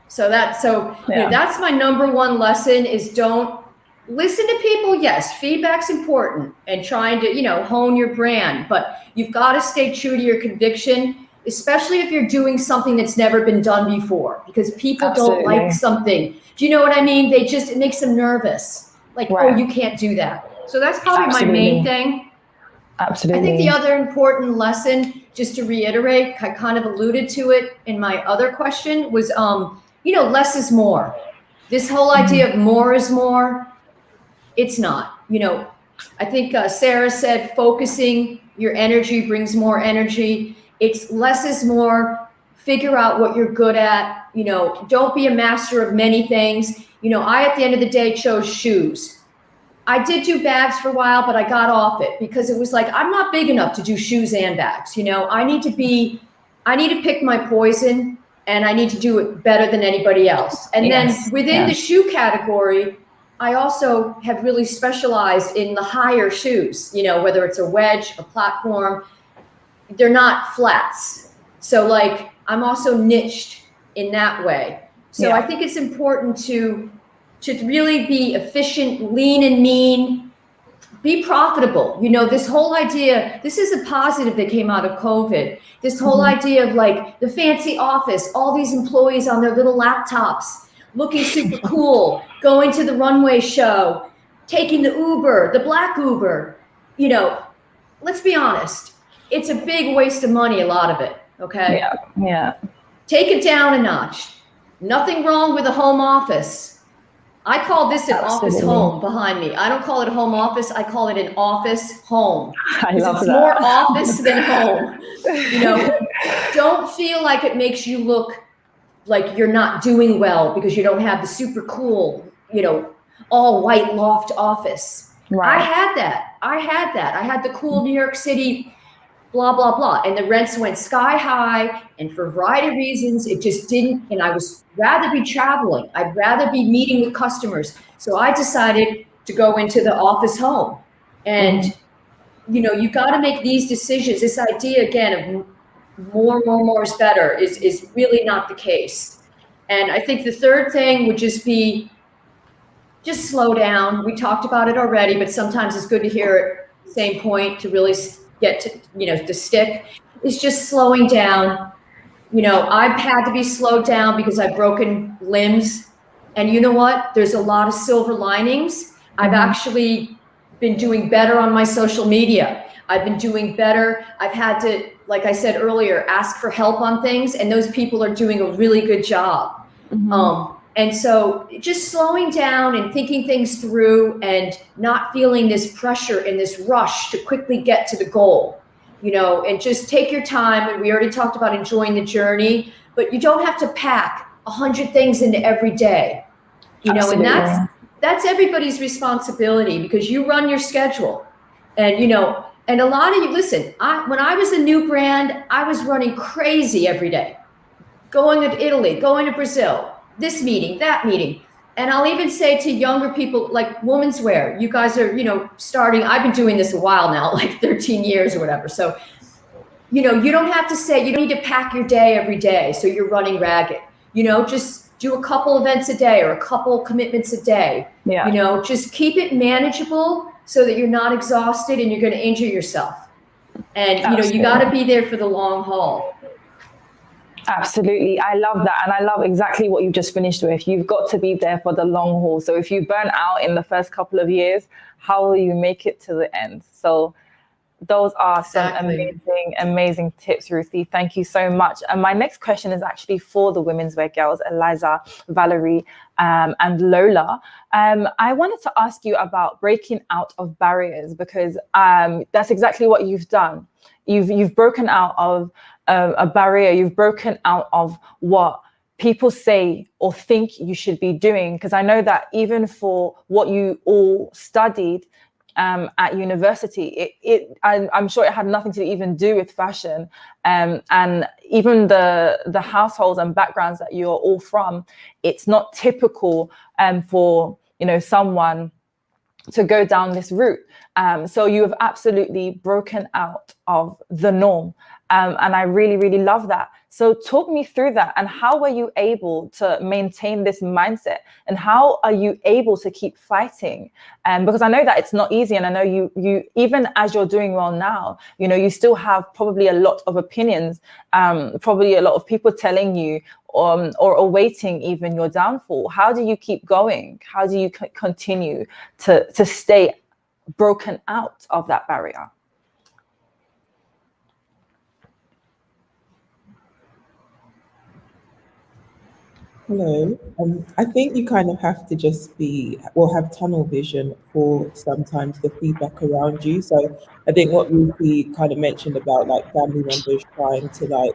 So that's my number one lesson is don't listen to people. Yes, feedback's important and trying to, hone your brand, but you've got to stay true to your conviction, especially if you're doing something that's never been done before, because people don't like something. Do you know what I mean? It makes them nervous. Like, oh, you can't do that. So that's probably my main thing. Absolutely. I think the other important lesson, just to reiterate, I kind of alluded to it in my other question, was, less is more. This whole idea of more is more, it's not. I think Sarah said focusing your energy brings more energy. It's less is more. Figure out what you're good at. Don't be a master of many things. I, at the end of the day, chose shoes. I did do bags for a while, but I got off it because it was like, I'm not big enough to do shoes and bags. I need to pick my poison and I need to do it better than anybody else. And then within the shoe category, I also have really specialized in the higher shoes, whether it's a wedge, a platform, they're not flats. So like, I'm also niched in that way. So I think it's important to really be efficient, lean and mean, be profitable. This whole idea, this is a positive that came out of COVID. This whole idea of like the fancy office, all these employees on their little laptops, looking super cool, going to the runway show, taking the Uber, the black Uber. Let's be honest. It's a big waste of money, a lot of it. Okay. Yeah. Take it down a notch. Nothing wrong with a home office. I call this an office home behind me. I don't call it a home office. I call it an office home. I love it's that. More office than home. Don't feel like it makes you look like you're not doing well because you don't have the super cool, all white loft office. Right. I had that. I had the cool New York City blah, blah, blah. And the rents went sky high. And for a variety of reasons, it just didn't. And I was rather be traveling. I'd rather be meeting with customers. So I decided to go into the office home. And, you got to make these decisions. This idea, again, of more is better is really not the case. And I think the third thing would just be, just slow down. We talked about it already, but sometimes it's good to hear it, same point, to really get to, to stick, is just slowing down. I've had to be slowed down because I've broken limbs. And you know what? There's a lot of silver linings. I've actually been doing better on my social media. I've been doing better. I've had to, like I said earlier, ask for help on things. And those people are doing a really good job. And so just slowing down and thinking things through and not feeling this pressure and this rush to quickly get to the goal, and just take your time. And we already talked about enjoying the journey, but you don't have to pack 100 things into every day, Absolutely. And that's everybody's responsibility because you run your schedule and, and a lot of you, listen, when I was a new brand, I was running crazy every day, going to Italy, going to Brazil, this meeting, that meeting. And I'll even say to younger people, like women's wear, you guys are, starting, I've been doing this a while now, like 13 years or whatever. So, you don't have to say, you don't need to pack your day every day. So you're running ragged, just do a couple events a day or a couple commitments a day, just keep it manageable so that you're not exhausted and you're going to injure yourself. And, Absolutely. You got to be there for the long haul. Absolutely. I love that. And I love exactly what you just finished with. You've got to be there for the long haul. So if you burn out in the first couple of years, how will you make it to the end? So those are some amazing tips, Ruthie. Thank you so much. And my next question is actually for the women's wear girls, Eliza, Valerie, and Lola. I wanted to ask you about breaking out of barriers because that's exactly what you've done. you've broken out of a barrier. You've broken out of what people say or think you should be doing. Because I know that even for what you all studied at university, I'm sure it had nothing to even do with fashion, and even the households and backgrounds that you're all from, it's not typical for someone to go down this route. So you have absolutely broken out of the norm, and I really, really love that. So talk me through that, and how were you able to maintain this mindset, and how are you able to keep fighting? Because I know that it's not easy, and I know you even as you're doing well now, you still have probably a lot of opinions, probably a lot of people telling you or awaiting even your downfall. How do you keep going? How do you continue to stay broken out of that barrier? Hello. I think you kind of have to just have tunnel vision for sometimes the feedback around you. So I think what Ruthie kind of mentioned about like family members trying to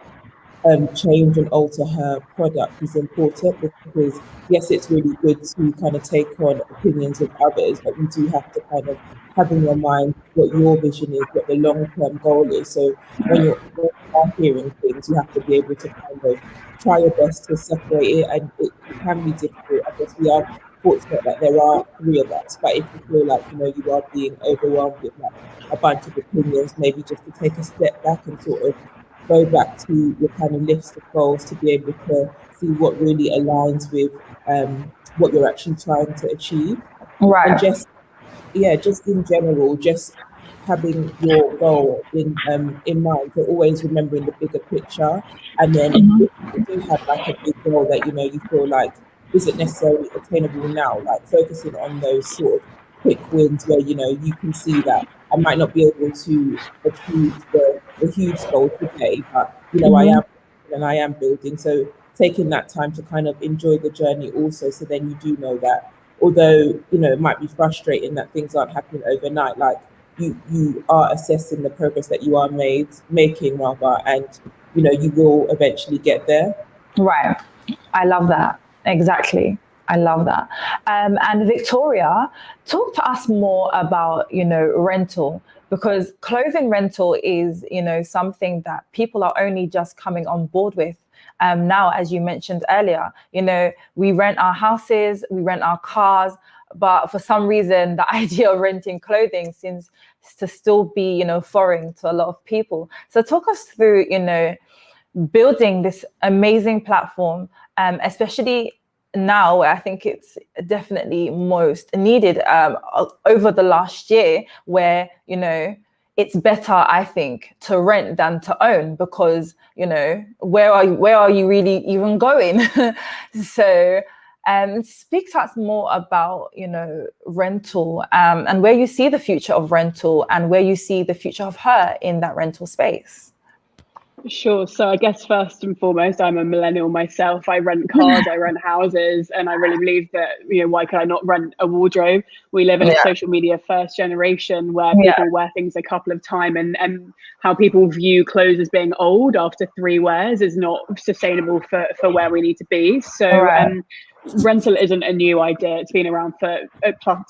change and alter her product is important, because yes, it's really good to kind of take on opinions of others, but you do have to kind of have in your mind what your vision is, what the long-term goal is. So when you are hearing things, you have to be able to kind of try your best to separate it, and it can be difficult. I guess we are fortunate that there are three of us, but if you feel like you are being overwhelmed with like a bunch of opinions, maybe just to take a step back and sort of go back to your kind of list of goals to be able to see what really aligns with what you're actually trying to achieve. Right. And just in general, just having your goal in mind, but always remembering the bigger picture. And then if you do have like a big goal that you feel like isn't necessarily attainable now, like focusing on those sort of quick wins where you can see that I might not be able to achieve the huge goal today, but I am building. So taking that time to kind of enjoy the journey also, so then you do know that although it might be frustrating that things aren't happening overnight, like you are assessing the progress that you are making, and you will eventually get there. Right. I love that. Exactly. I love that. And Victoria, talk to us more about, rental, because clothing rental is, something that people are only just coming on board with. Now, as you mentioned earlier, we rent our houses, we rent our cars, but for some reason, the idea of renting clothing seems to still be, foreign to a lot of people. So talk us through, building this amazing platform, especially now where I think it's definitely most needed over the last year, where, it's better, I think, to rent than to own, because, where are you really even going? So speak to us more about, rental, and where you see the future of rental, and where you see the future of HURR in that rental space. Sure. So I guess first and foremost, I'm a millennial myself. I rent cars, I rent houses, and I really believe that, why could I not rent a wardrobe? We live in a social media first generation where people wear things a couple of times, and how people view clothes as being old after 3 wears is not sustainable for where we need to be. So rental isn't a new idea. It's been around for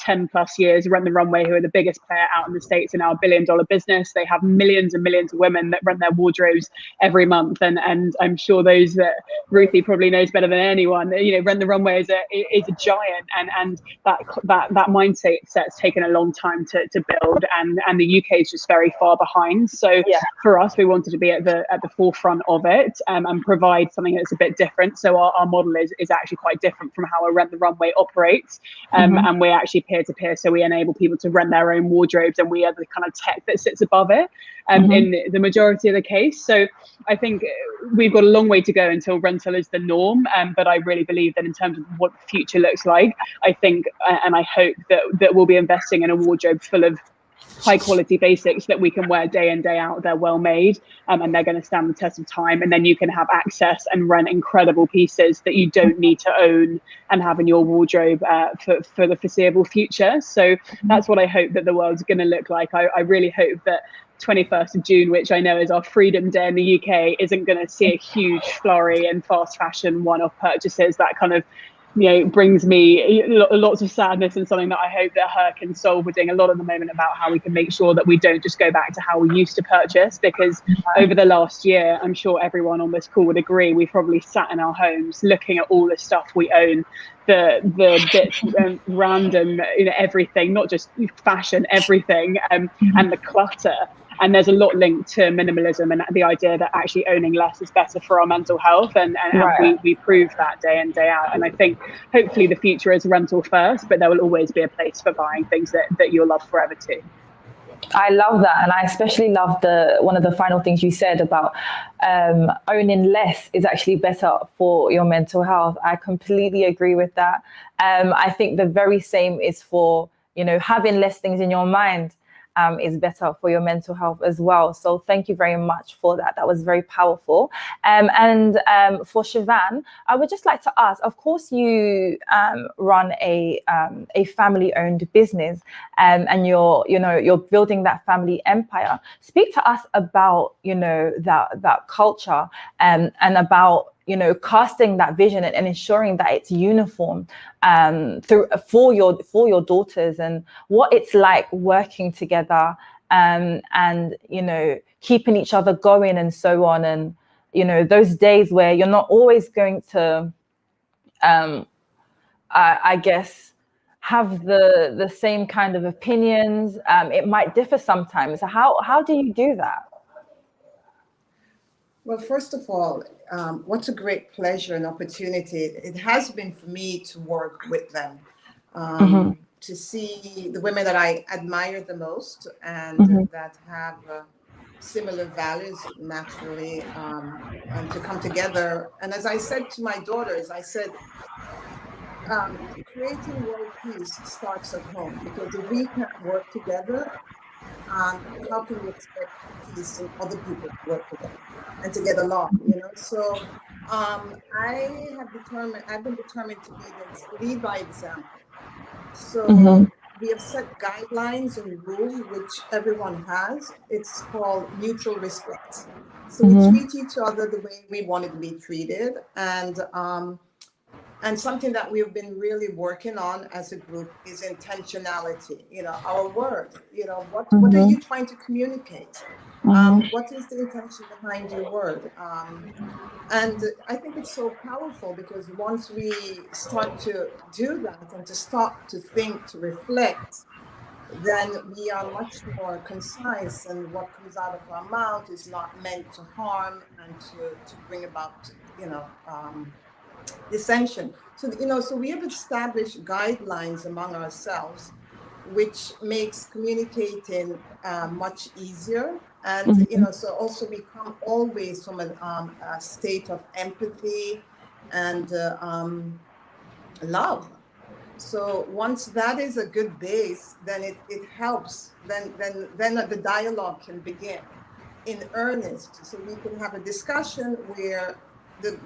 10 plus years. Rent the Runway, who are the biggest player out in the States, are now $1 billion business. They have millions and millions of women that rent their wardrobes every month. And I'm sure those that Ruthie probably knows better than anyone, Rent the Runway is a giant, and that mindset set's taken a long time to build, and the UK is just very far behind. So for us, we wanted to be at the forefront of it, and provide something that's a bit different. So our model is actually quite different from how a Rent the Runway operates, and we're actually peer-to-peer, so we enable people to rent their own wardrobes, and we are the kind of tech that sits above it, in the majority of the case. So I think we've got a long way to go until rental is the norm, but I really believe that in terms of what the future looks like, I think and I hope that we'll be investing in a wardrobe full of high quality basics that we can wear day in, day out. They're well made, and they're going to stand the test of time. And then you can have access and rent incredible pieces that you don't need to own and have in your wardrobe for the foreseeable future. So that's what I hope that the world's going to look like. I really hope that 21st of June, which I know is our Freedom Day in the UK, isn't going to see a huge flurry in fast fashion one-off purchases. That kind of, brings me lots of sadness, and something that I hope that HURR can solve. We're doing a lot at the moment about how we can make sure that we don't just go back to how we used to purchase, because over the last year, I'm sure everyone on this call would agree, we've probably sat in our homes looking at all the stuff we own, the bits, random, everything, not just fashion, everything, and the clutter. And there's a lot linked to minimalism and the idea that actually owning less is better for our mental health. And we prove that day in, day out. And I think hopefully the future is rental first, but there will always be a place for buying things that you'll love forever too. I love that. And I especially love one of the final things you said about owning less is actually better for your mental health. I completely agree with that. I think the very same is for, having less things in your mind is better for your mental health as well. So thank you very much for that. That was very powerful. And for Shevanne, I would just like to ask, of course, you run a family-owned business, and you're building that family empire. Speak to us about, that culture and about, casting that vision and ensuring that it's uniform for your daughters, and what it's like working together, and keeping each other going and so on, and those days where you're not always going to I guess have the same kind of opinions. It might differ sometimes. So how do you do that? Well, first of all, what a great pleasure and opportunity it has been for me to work with them, to see the women that I admire the most and that have similar values naturally, and to come together. And as I said to my daughters, I said, creating world peace starts at home, because if we can't work together, how can we expect peace in other people to work together and to get along, So I've been determined to lead by example. So we have set guidelines and rules which everyone has. It's called mutual respect. So we treat each other the way we wanted to be treated, and something that we've been really working on as a group is intentionality. Our word. What are you trying to communicate? What is the intention behind your word? And I think it's so powerful, because once we start to do that and to stop to think, to reflect, then we are much more concise, and what comes out of our mouth is not meant to harm and to bring about, dissension. So, so we have established guidelines among ourselves, which makes communicating much easier. And, so also we come always from a state of empathy and love. So once that is a good base, then it helps. Then the dialogue can begin in earnest. So we can have a discussion where the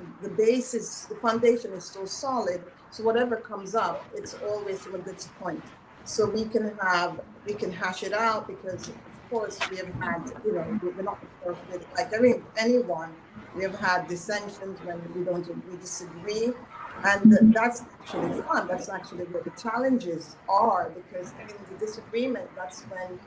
foundation is so solid. So whatever comes up, it's always from a good point. So we can hash it out, because of course we have had, we're not perfect like anyone. We have had dissensions when we disagree. And that's actually fun. That's actually where the challenges are, because in the disagreement, that's when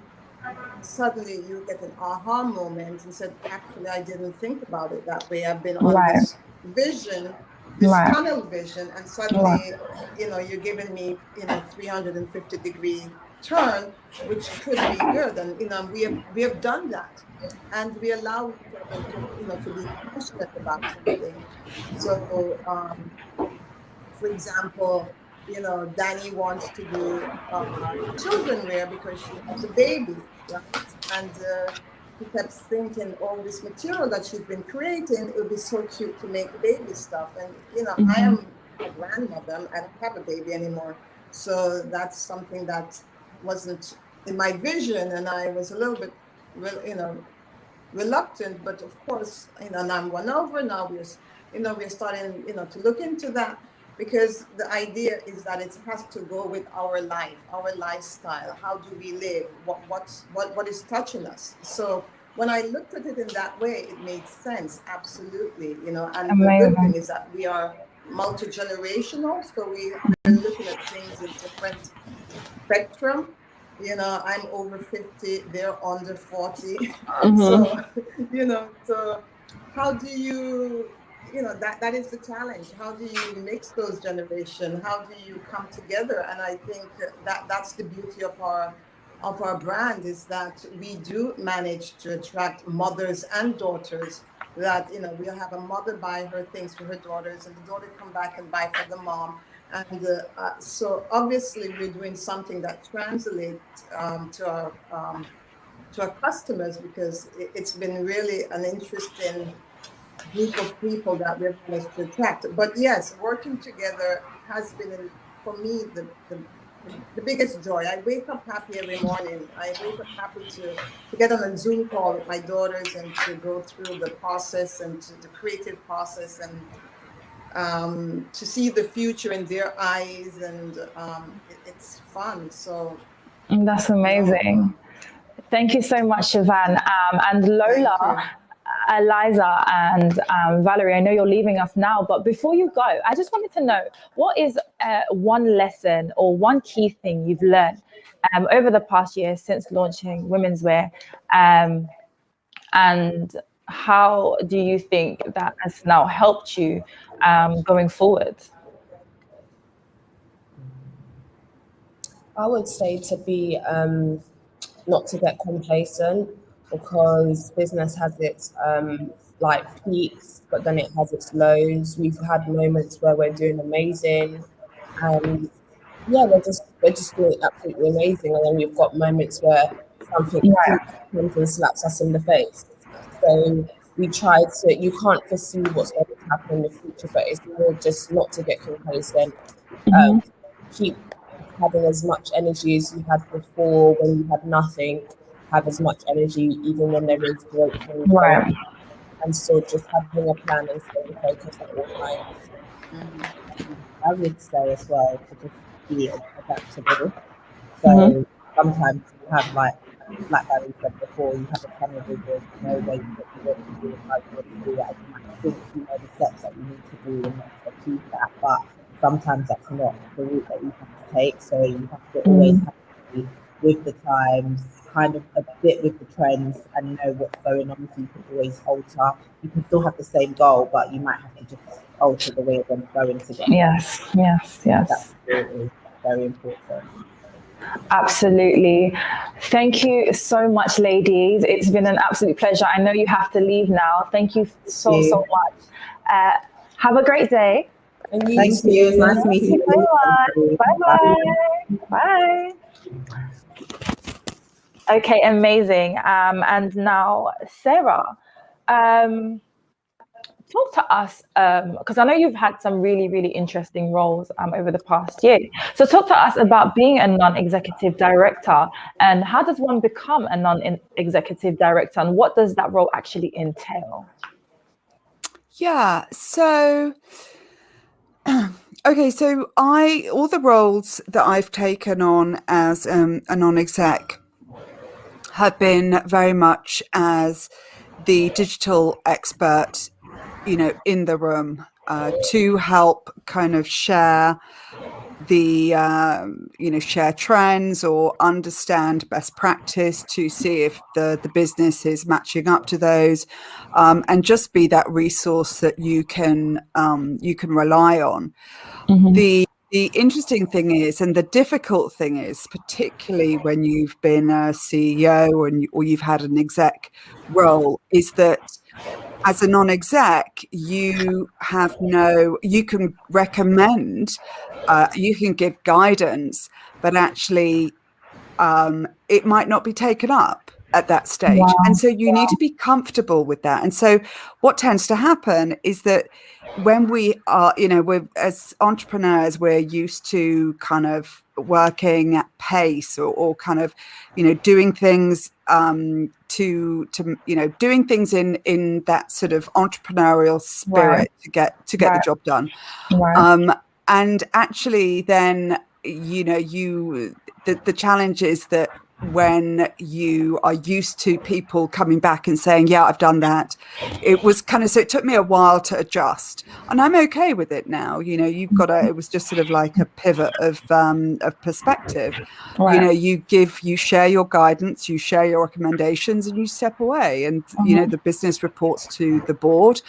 suddenly you get an aha moment and said, actually, I didn't think about it that way. I've been on this vision, this tunnel vision, and suddenly, you're giving me, 350-degree turn, which could be good. And, we have done that, and we allow each other to be passionate about something. So, for example, Danny wants to do children wear because she has a baby, right? And she kept thinking, all this material that she's been creating, it would be so cute to make baby stuff. And, I am a grandmother. I don't have a baby anymore. So that's something that wasn't in my vision, and I was a little bit, reluctant, but of course, and I'm won over. Now we're starting, to look into that, because the idea is that it has to go with our life, our lifestyle. How do we live? What is touching us? So when I looked at it in that way, it made sense, absolutely, and Amazing. the good thing is that we are multi-generational, so we're looking at things in different spectrum. I'm over 50, they're under 40. So, so how do you, that is the challenge. How do you mix those generations? How do you come together? And I think that's the beauty of our brand, is that we do manage to attract mothers and daughters, that, we'll have a mother buy her things for her daughters, and the daughter come back and buy for the mom. And so obviously we're doing something that translates to our customers, because it's been really an interesting group of people that we've managed to attract. But yes, working together has been, for me, the biggest joy. I wake up happy every morning. I wake up happy to get on a Zoom call with my daughters and to go through the process and to the creative process, and to see the future in their eyes, and it's fun. So that's amazing. Thank you so much, Shevanne. And Lola, Eliza, and Valerie, I know you're leaving us now, but before you go, I just wanted to know, what is one lesson or one key thing you've learned over the past year since launching Women's Wear, and how do you think that has now helped you going forward? I would say to be not to get complacent, because business has its like peaks, but then it has its lows. We've had moments where we're doing amazing, and yeah, we're just doing absolutely amazing, and then we've got moments where something slaps us in the face. So we try to. You can't foresee what's going to happen in the future, but it's more just not to get complacent. Keep having as much energy as you had before when you had nothing. Have as much energy even when there is great things going on, and so just having a plan and staying focused at all times. I would say as well to just be adaptable. So sometimes you have, like Barry said before, you have a tunnel vision, you know what you want to do and how you want to do it, and you might think you know the steps that you need to do in order to achieve that, but sometimes that's not the route that you have to take. So you have to always have to be with the times, kind of a bit with the trends, and know what's going on, so you can always alter. You can still have the same goal, but you might have to just alter the way of going to get. Yes. That's really very important. Absolutely. Thank you so much, ladies. It's been an absolute pleasure. I know you have to leave now. Thank you so much. Have a great day. Thank you. It's nice meeting you. Bye-bye. Bye. Okay, amazing. And now, Sarah, talk to us, because I know you've had some really, really interesting roles over the past year. So talk to us about being a non-executive director, and how does one become a non-executive director, and what does that role actually entail? Yeah, so okay, so all the roles that I've taken on as a non-exec have been very much as the digital expert, in the room, to help kind of share the share trends or understand best practice, to see if the business is matching up to those, and just be that resource that you can rely on. The interesting thing is, and the difficult thing is, particularly when you've been a CEO or you've had an exec role, is that as a non-exec, you can recommend, you can give guidance, but actually it might not be taken up at that stage. Wow. And so you need to be comfortable with that. And so what tends to happen is that when we are, we're, as entrepreneurs, we're used to kind of working at pace or kind of, doing things to doing things in that sort of entrepreneurial spirit to get the job done. And actually then, the challenge is that when you are used to people coming back and saying, yeah, I've done that, it was kind of, so it took me a while to adjust, and I'm okay with it now. You've got it was just sort of like a pivot of perspective. You share your guidance, you share your recommendations, and you step away, and the business reports to the board,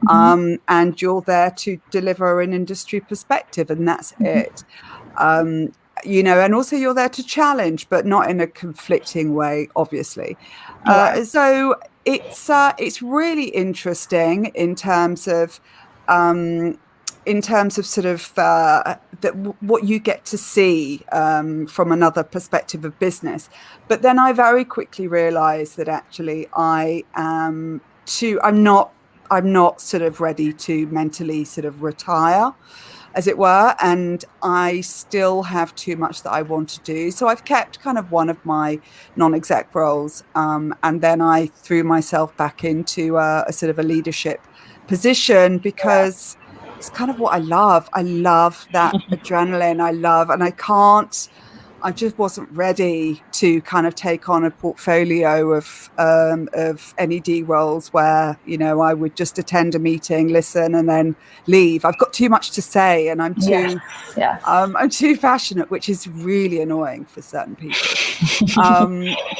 and you're there to deliver an industry perspective, and that's it. And also you're there to challenge, but not in a conflicting way, obviously. So it's really interesting in terms of sort of what you get to see from another perspective of business. But then I very quickly realized that actually I'm not sort of ready to mentally sort of retire, as it were, and I still have too much that I want to do. So I've kept kind of one of my non-exec roles, and then I threw myself back into a sort of a leadership position, because it's kind of what I love. I love that adrenaline. I just wasn't ready to kind of take on a portfolio of NED roles where, I would just attend a meeting, listen, and then leave. I've got too much to say, and I'm too passionate, which is really annoying for certain people.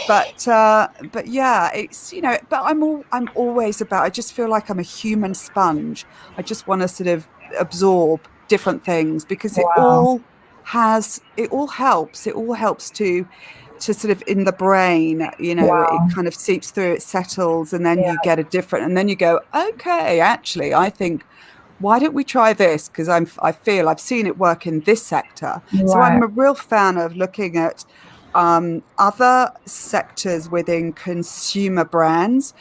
But yeah, it's, but I'm always about, I just feel like I'm a human sponge. I just want to sort of absorb different things, because it all helps to sort of in the brain, it kind of seeps through, it settles, and then you get and then you go, okay, actually I think, why don't we try this, because I feel I've seen it work in this sector. So I'm a real fan of looking at other sectors within consumer brands,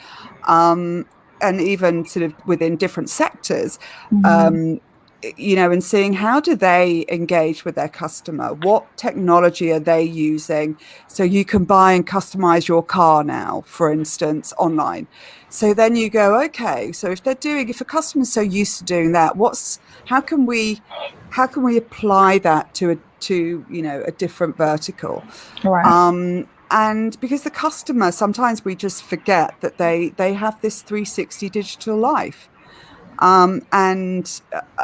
and even sort of within different sectors, and seeing how do they engage with their customer, what technology are they using. So you can buy and customize your car now, for instance, online. So then you go, okay, so if a customer's so used to doing that, how can we apply that to a different vertical? And because the customer, sometimes we just forget that they have this 360 digital life. And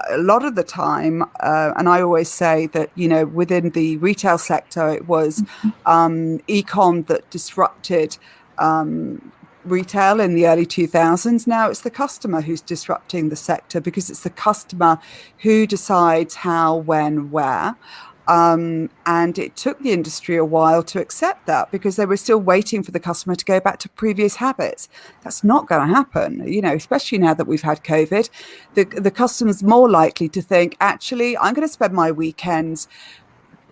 a lot of the time, and I always say that, within the retail sector, it was e-com that disrupted retail in the early 2000s. Now it's the customer who's disrupting the sector, because it's the customer who decides how, when, where. And it took the industry a while to accept that, because they were still waiting for the customer to go back to previous habits. That's not going to happen, especially now that we've had COVID. The customer's more likely to think, actually, I'm going to spend my weekends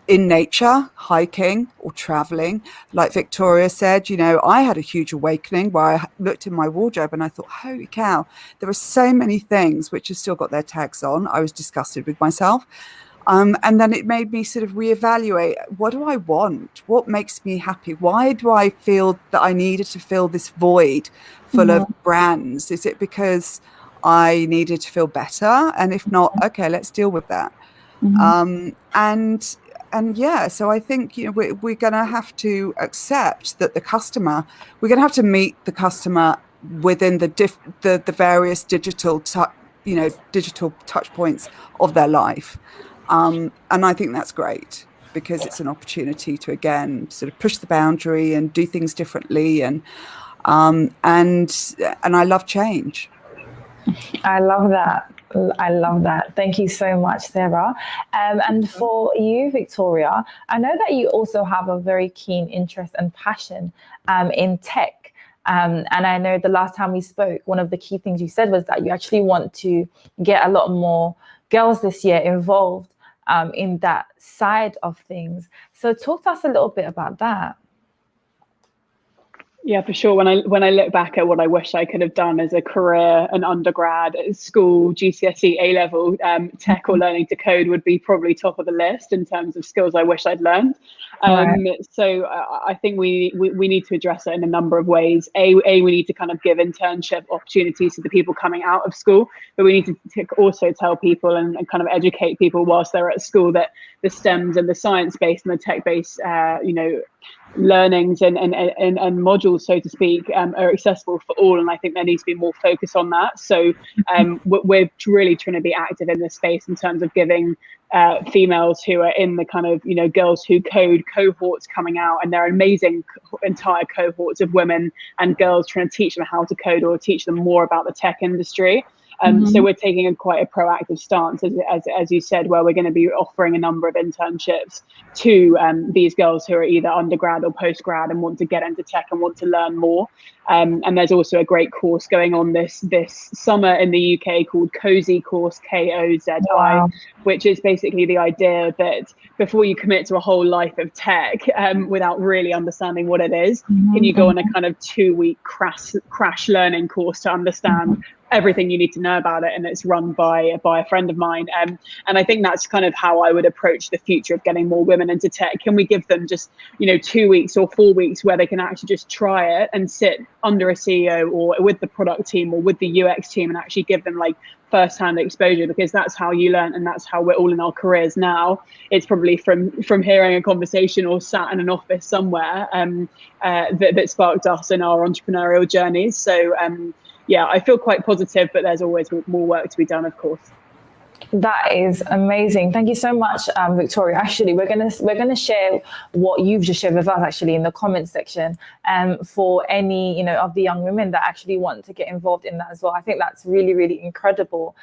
in nature, hiking or traveling. Like Victoria said, I had a huge awakening where I looked in my wardrobe and I thought, holy cow, there are so many things which have still got their tags on. I was disgusted with myself. And then it made me sort of reevaluate, what do I want? What makes me happy? Why do I feel that I needed to fill this void full of brands? Is it because I needed to feel better? And if not, okay, let's deal with that. And yeah, so I think we're going to have to accept that we're going to have to meet the customer within the various digital touch points of their life. And I think that's great, because it's an opportunity to, again, sort of push the boundary and do things differently. And I love change. I love that. Thank you so much, Sarah. And for you, Victoria, I know that you also have a very keen interest and passion in tech. And I know the last time we spoke, one of the key things you said was that you actually want to get a lot more girls this year involved in that side of things. So talk to us a little bit about that. Yeah, for sure. When I look back at what I wish I could have done as a career, an undergrad, at school, GCSE, A level, tech or learning to code would be probably top of the list in terms of skills I wish I'd learned. So I think we need to address it in a number of ways. We need to kind of give internship opportunities to the people coming out of school, but we need to also tell people and kind of educate people whilst they're at school that the STEMs and the science-based and the tech-based, learnings and modules, so to speak, are accessible for all, and I think there needs to be more focus on that. So we're really trying to be active in this space in terms of giving females who are in the kind of girls who code cohorts coming out, and there are amazing entire cohorts of women and girls trying to teach them how to code or teach them more about the tech industry. So we're taking quite a proactive stance, as you said, where we're going to be offering a number of internships to these girls who are either undergrad or postgrad and want to get into tech and want to learn more. And there's also a great course going on this summer in the UK called Cozy Course, KOZI, which is basically the idea that before you commit to a whole life of tech without really understanding what it is, can you go on a kind of 2-week crash learning course to understand everything you need to know about it, and it's run by a friend of mine. And I think that's kind of how I would approach the future of getting more women into tech. Can we give them just 2 weeks or 4 weeks where they can actually just try it and sit under a CEO or with the product team or with the UX team and actually give them like first-hand exposure, because that's how you learn, and that's how we're all in our careers now. It's probably from hearing a conversation or sat in an office somewhere that sparked us in our entrepreneurial journeys. So yeah, I feel quite positive, but there's always more work to be done, of course. That is amazing. Thank you so much, Victoria. Actually, we're gonna share what you've just shared with us actually in the comments section, for any of the young women that actually want to get involved in that as well. I think that's really, really incredible.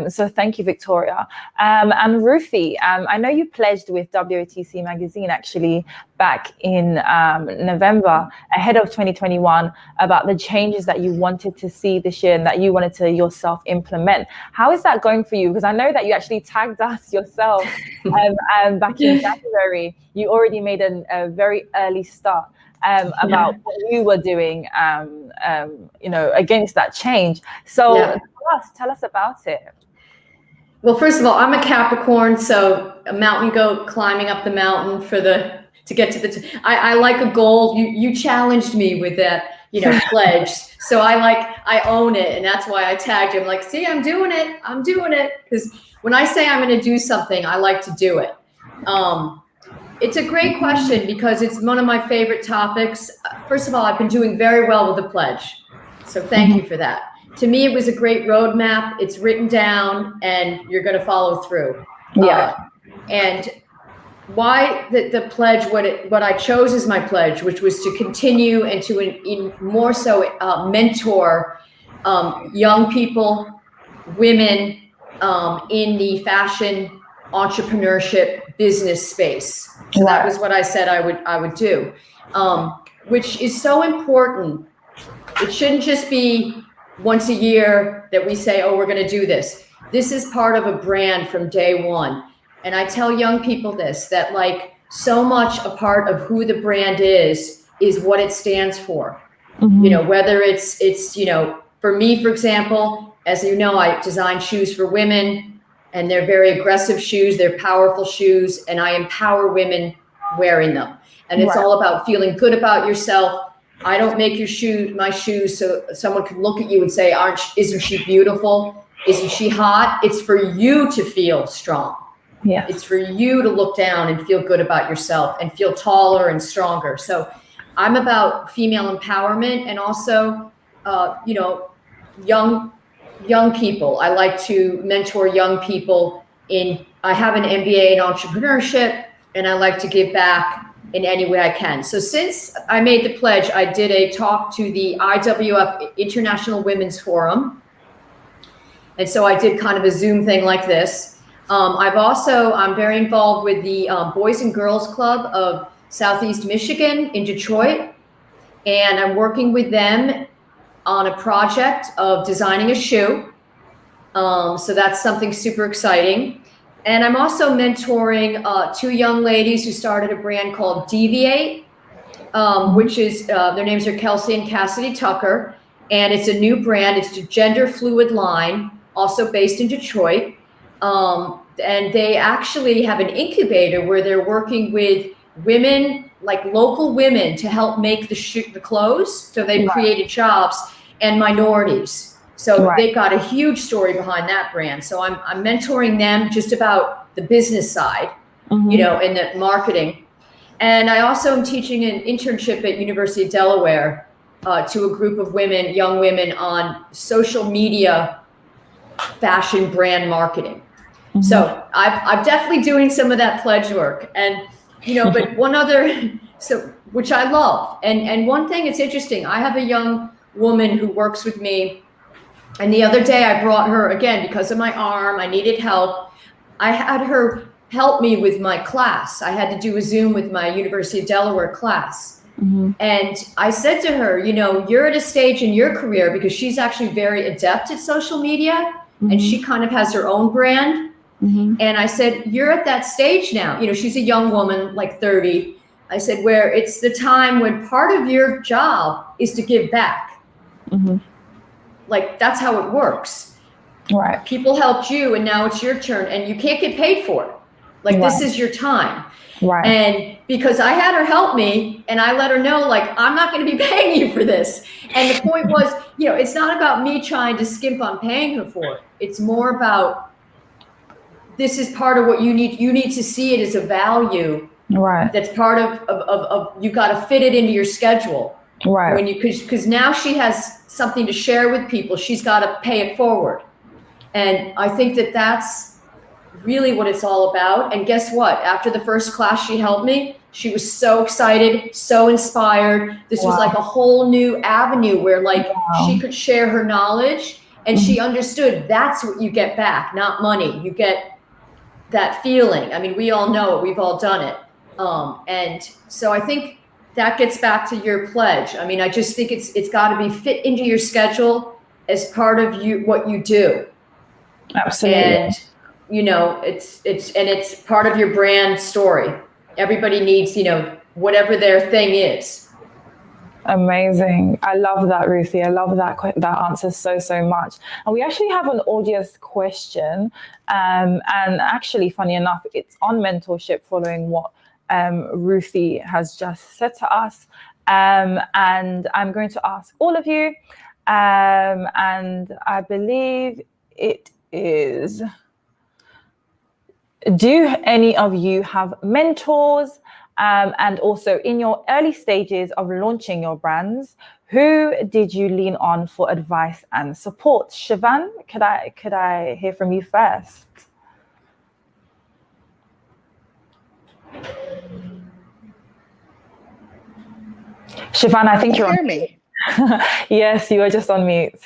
So thank you, Victoria. And Ruthie, I know you pledged with WOTC magazine actually back in November ahead of 2021 about the changes that you wanted to see this year and that you wanted to yourself implement. How is that going for you? Because I know that you actually tagged us yourself back in January. You already made a very early start about what you were doing against that change. So tell us about it. Well, first of all, I'm a Capricorn, so a mountain goat climbing up the mountain to get to the I like a goal. You challenged me with that, pledge. So I own it, and that's why I tagged you. I'm like, see, I'm doing it. Because when I say I'm going to do something, I like to do it. It's a great question because it's one of my favorite topics. First of all, I've been doing very well with the pledge. So thank you for that. To me, it was a great roadmap. It's written down and you're going to follow through. And why the pledge, what I chose as my pledge, which was to continue and to more so mentor young people, women in the fashion entrepreneurship business space. So that was what I said I would do, which is so important. It shouldn't just be once a year that we say, oh, we're going to do this. This is part of a brand from day one. And I tell young people this, that like so much a part of who the brand is what it stands for. Whether it's for me, for example, as you know, I design shoes for women, and they're very aggressive shoes. They're powerful shoes, and I empower women wearing them. And it's all about feeling good about yourself. I don't make my shoes so someone can look at you and say, isn't she beautiful? Isn't she hot? It's for you to feel strong. Yeah, it's for you to look down and feel good about yourself and feel taller and stronger. So I'm about female empowerment and also, young people. I like to mentor young people I have an MBA in entrepreneurship, and I like to give back in any way I can. So since I made the pledge, I did a talk to the IWF International Women's Forum. And so I did kind of a Zoom thing like this. I'm very involved with the Boys and Girls Club of Southeast Michigan in Detroit. And I'm working with them on a project of designing a shoe. So that's something super exciting. And I'm also mentoring 2 young ladies who started a brand called Deviate. which is, their names are Kelsey and Cassidy Tucker, and it's a new brand. It's a gender fluid line, also based in Detroit. And they actually have an incubator where they're working with women, like local women, to help make the clothes. So they've created jobs, and minorities. So they've got a huge story behind that brand. So I'm mentoring them just about the business side, you know, and the marketing. And I also am teaching an internship at University of Delaware to a group of women, young women, on social media fashion brand marketing. So I'm definitely doing some of that pledge work. And, you know, but one other, which I love. And one thing, it's interesting. I have a young woman who works with me. And the other day I brought her, again, because of my arm, I needed help. I had her help me with my class. I had to do a Zoom with my University of Delaware class. And I said to her, you know, you're at a stage in your career, because she's actually very adept at social media, and she kind of has her own brand. And I said, you're at that stage now. You know, she's a young woman, like 30. I said, where it's the time when part of your job is to give back. Like, that's how it works. Right. People helped you, and now it's your turn, and you can't get paid for it. Like, this is your time. Right. And because I had her help me, and I let her know, like, I'm not going to be paying you for this. And the point was, you know, it's not about me trying to skimp on paying her for it. It's more about, this is part of what you need. You need to see it as a value. Right. That's part of you got to fit it into your schedule. Right. When you, because now she has something to share with people. She's got to pay it forward. And I think that that's really what it's all about. And guess what? After the first class she helped me, she was so excited, so inspired. This was like a whole new avenue where, like, she could share her knowledge, and she understood that's what you get back, not money. You get that feeling. I mean, we all know it. We've all done it. And so I think that gets back to your pledge. I mean, I just think it's got to be fit into your schedule as part of what you do. Absolutely. And, you know, it's part of your brand story. Everybody needs, you know, whatever their thing is. Amazing. I love that, Ruthie. I love that answer so much. And we actually have an audience question. And actually, funny enough, it's on mentorship, following what Ruthie has just said to us. And I'm going to ask all of you. And I believe it is, do any of you have mentors? And also, in your early stages of launching your brands, who did you lean on for advice and support? Shevanne, could I hear from you first? Shevanne, I think you're hear me. Yes, you are just on mute.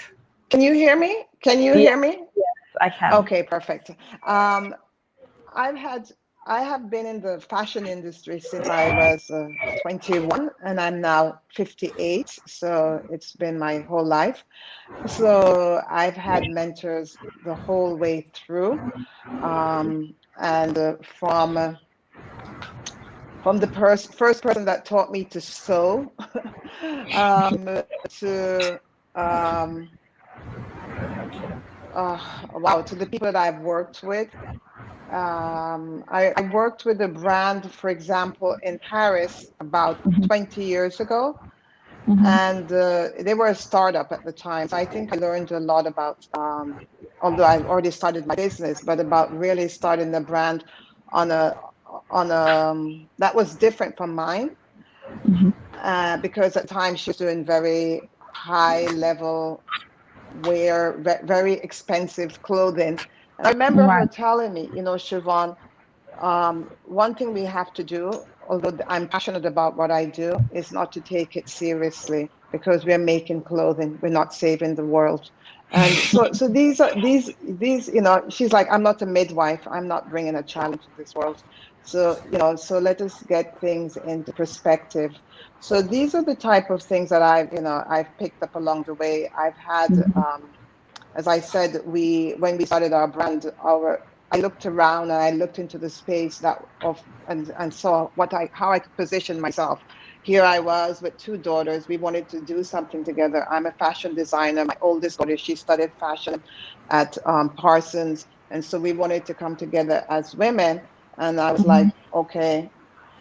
Can you hear me? Can you hear me? Yes, I can. Okay, perfect. I have been in the fashion industry since I was 21, and I'm now 58. So it's been my whole life. So I've had mentors the whole way through, and from the first person that taught me to sew to the people that I've worked with. I worked with a brand, for example, in Paris about 20 years ago, and they were a startup at the time. So I think I learned a lot about, although I already started my business, but about really starting the brand on a that was different from mine, because at the time she was doing very high level wear, very expensive clothing. And I remember her telling me, you know, Shevanne, one thing we have to do, although I'm passionate about what I do, is not to take it seriously, because we're making clothing, we're not saving the world. And so these, you know, she's like, I'm not a midwife, I'm not bringing a child into this world. So, you know, so let us get things into perspective. So these are the type of things that I've picked up along the way. I've had, as I said, when we started our brand, I looked around and I looked into the space and saw how I could position myself. here I was with 2 daughters. We wanted to do something together. I'm a fashion designer. My oldest daughter, she studied fashion at Parsons. And so we wanted to come together as women. And I was like, okay,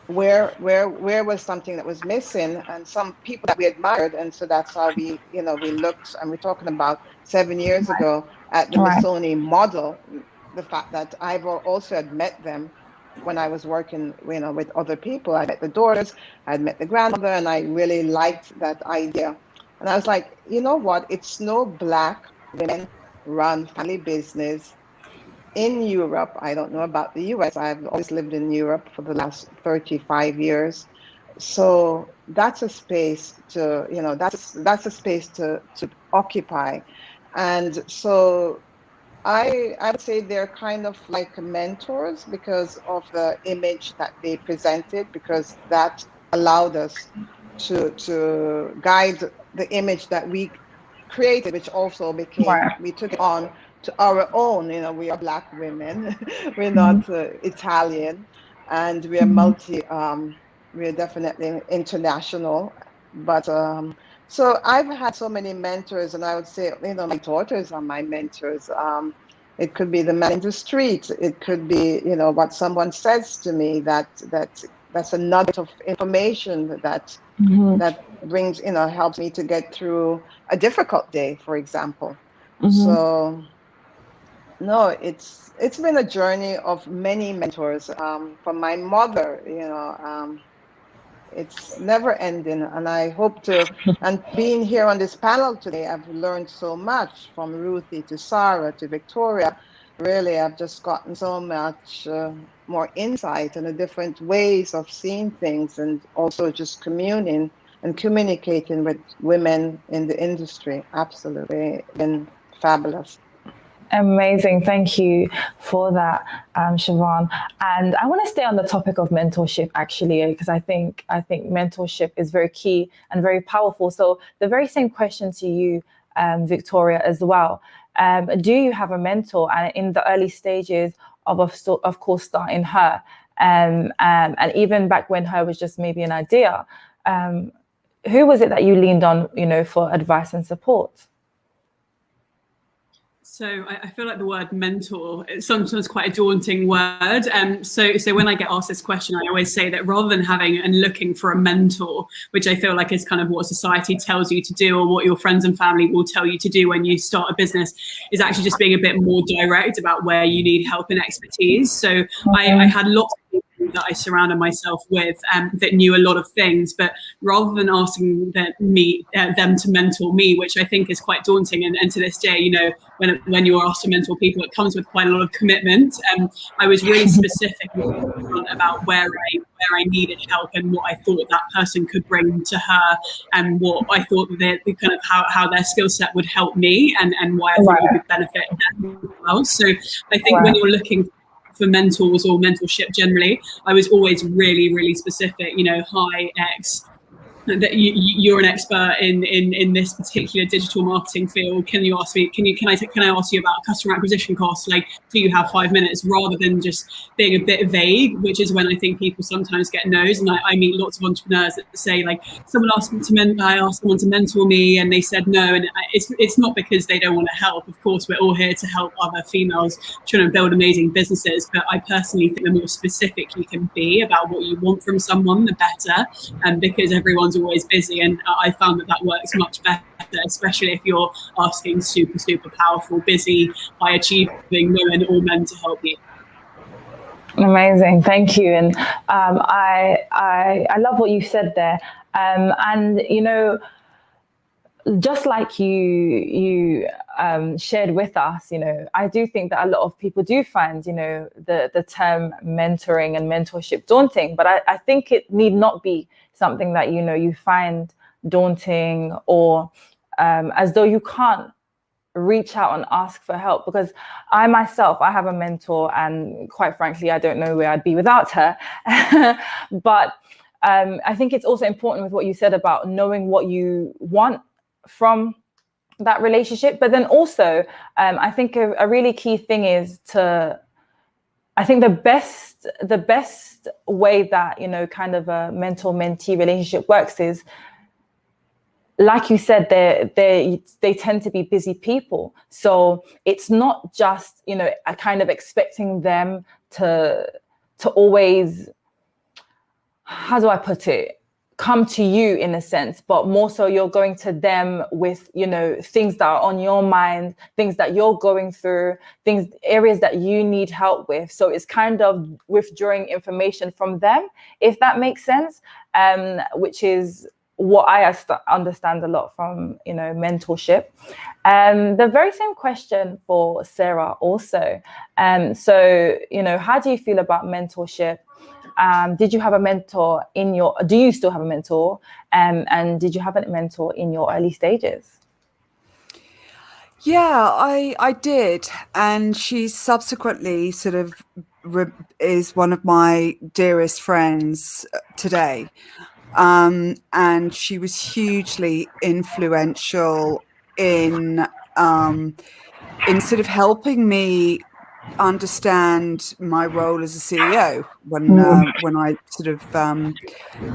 where was something that was missing, and some people that we admired. And so that's how we, you know, we looked, and we're talking about 7 years ago, at the Missoni model. The fact that I've also had met them when I was working, you know, with other people. I met the daughters, I had met the grandmother, and I really liked that idea. And I was like, you know what? It's no Black women run family business in Europe. I don't know about the US. I've always lived in Europe for the last 35 years. So that's a space to, you know, that's a space to occupy. And so I would say they're kind of like mentors because of the image that they presented, because that allowed us to guide the image that we created, which also became, we took it on to our own. You know, we are Black women, we're not Italian, and we are we're definitely international. But so I've had so many mentors, and I would say, you know, my daughters are my mentors. It could be the man in the street. It could be, you know, what someone says to me that's a nugget of information that brings, you know, helps me to get through a difficult day, for example. So no, it's been a journey of many mentors. From my mother, you know, it's never ending. And I hope to, and being here on this panel today, I've learned so much, from Ruthie to Sarah to Victoria. Really, I've just gotten so much more insight and the different ways of seeing things, and also just communing and communicating with women in the industry. Absolutely been fabulous. Amazing. Thank you for that, Shevanne. And I want to stay on the topic of mentorship, actually, because I think mentorship is very key and very powerful. So the very same question to you, Victoria, as well. Do you have a mentor? And in the early stages of course, starting HURR, and even back when HURR was just maybe an idea, who was it that you leaned on, you know, for advice and support? So I feel like the word mentor is sometimes quite a daunting word. So when I get asked this question, I always say that rather than having and looking for a mentor, which I feel like is kind of what society tells you to do, or what your friends and family will tell you to do when you start a business, is actually just being a bit more direct about where you need help and expertise. So I had lots of people that I surrounded myself with that knew a lot of things, but rather than asking them to mentor me, which I think is quite daunting, and to this day, you know, when you're asked to mentor people, it comes with quite a lot of commitment. I was really specific about where I needed help, and what I thought that person could bring to HURR, and what I thought that kind of how their skill set would help me, and why I thought it would benefit them as well. So I think when you're looking for mentors or mentorship generally, I was always really, really specific. You know, hi X, that you're an expert in this particular digital marketing field. Can I ask you about customer acquisition costs? Like, do you have 5 minutes? Rather than just being a bit vague, which is when I think people sometimes get no's. And I meet lots of entrepreneurs that say, like, someone asked me I asked someone to mentor me and they said no. And it's not because they don't want to help. Of course, we're all here to help other females trying to build amazing businesses. But I personally think the more specific you can be about what you want from someone, the better. Because everyone's always busy, and I found that works much better, especially if you're asking super, super powerful, busy, high achieving women or men to help you. Amazing, thank you. And I love what you said there. And you know, just like you shared with us, you know, I do think that a lot of people do find, you know, the term mentoring and mentorship daunting, but I think it need not be something that, you know, you find daunting or as though you can't reach out and ask for help. Because I myself, I have a mentor, and quite frankly, I don't know where I'd be without her. But I think it's also important with what you said about knowing what you want from that relationship. But then also, I think a really key thing is to I think the best way that, you know, kind of a mentor-mentee relationship works is, like you said, they tend to be busy people. So it's not just, you know, a kind of expecting them to always, how do I put it, come to you in a sense, but more so you're going to them with, you know, things that are on your mind, things that you're going through, areas that you need help with. So it's kind of withdrawing information from them, if that makes sense, which is what I understand a lot from, you know, mentorship. The very same question for Sarah also. So, you know, how do you feel about mentorship? Did you have a mentor do you still have a mentor? And did you have a mentor in your early stages? Yeah, I did. And she subsequently sort of is one of my dearest friends today. And she was hugely influential in sort of helping me understand my role as a CEO when I sort of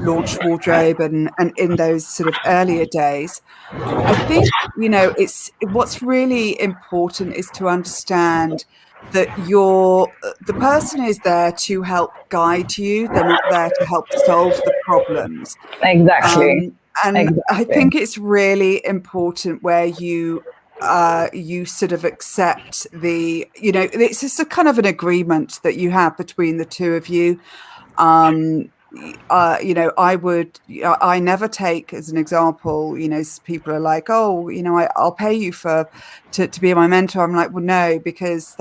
launched Wardrobe and in those sort of earlier days. I think, you know, what's really important is to understand that the person is there to help guide you. They're not there to help solve the problems. Exactly. And I think it's really important where you sort of accept it's just a kind of an agreement that you have between the two of you. You know, I never take as an example, you know, people are like, oh, you know, I'll pay you to be my mentor. I'm like, well, no, because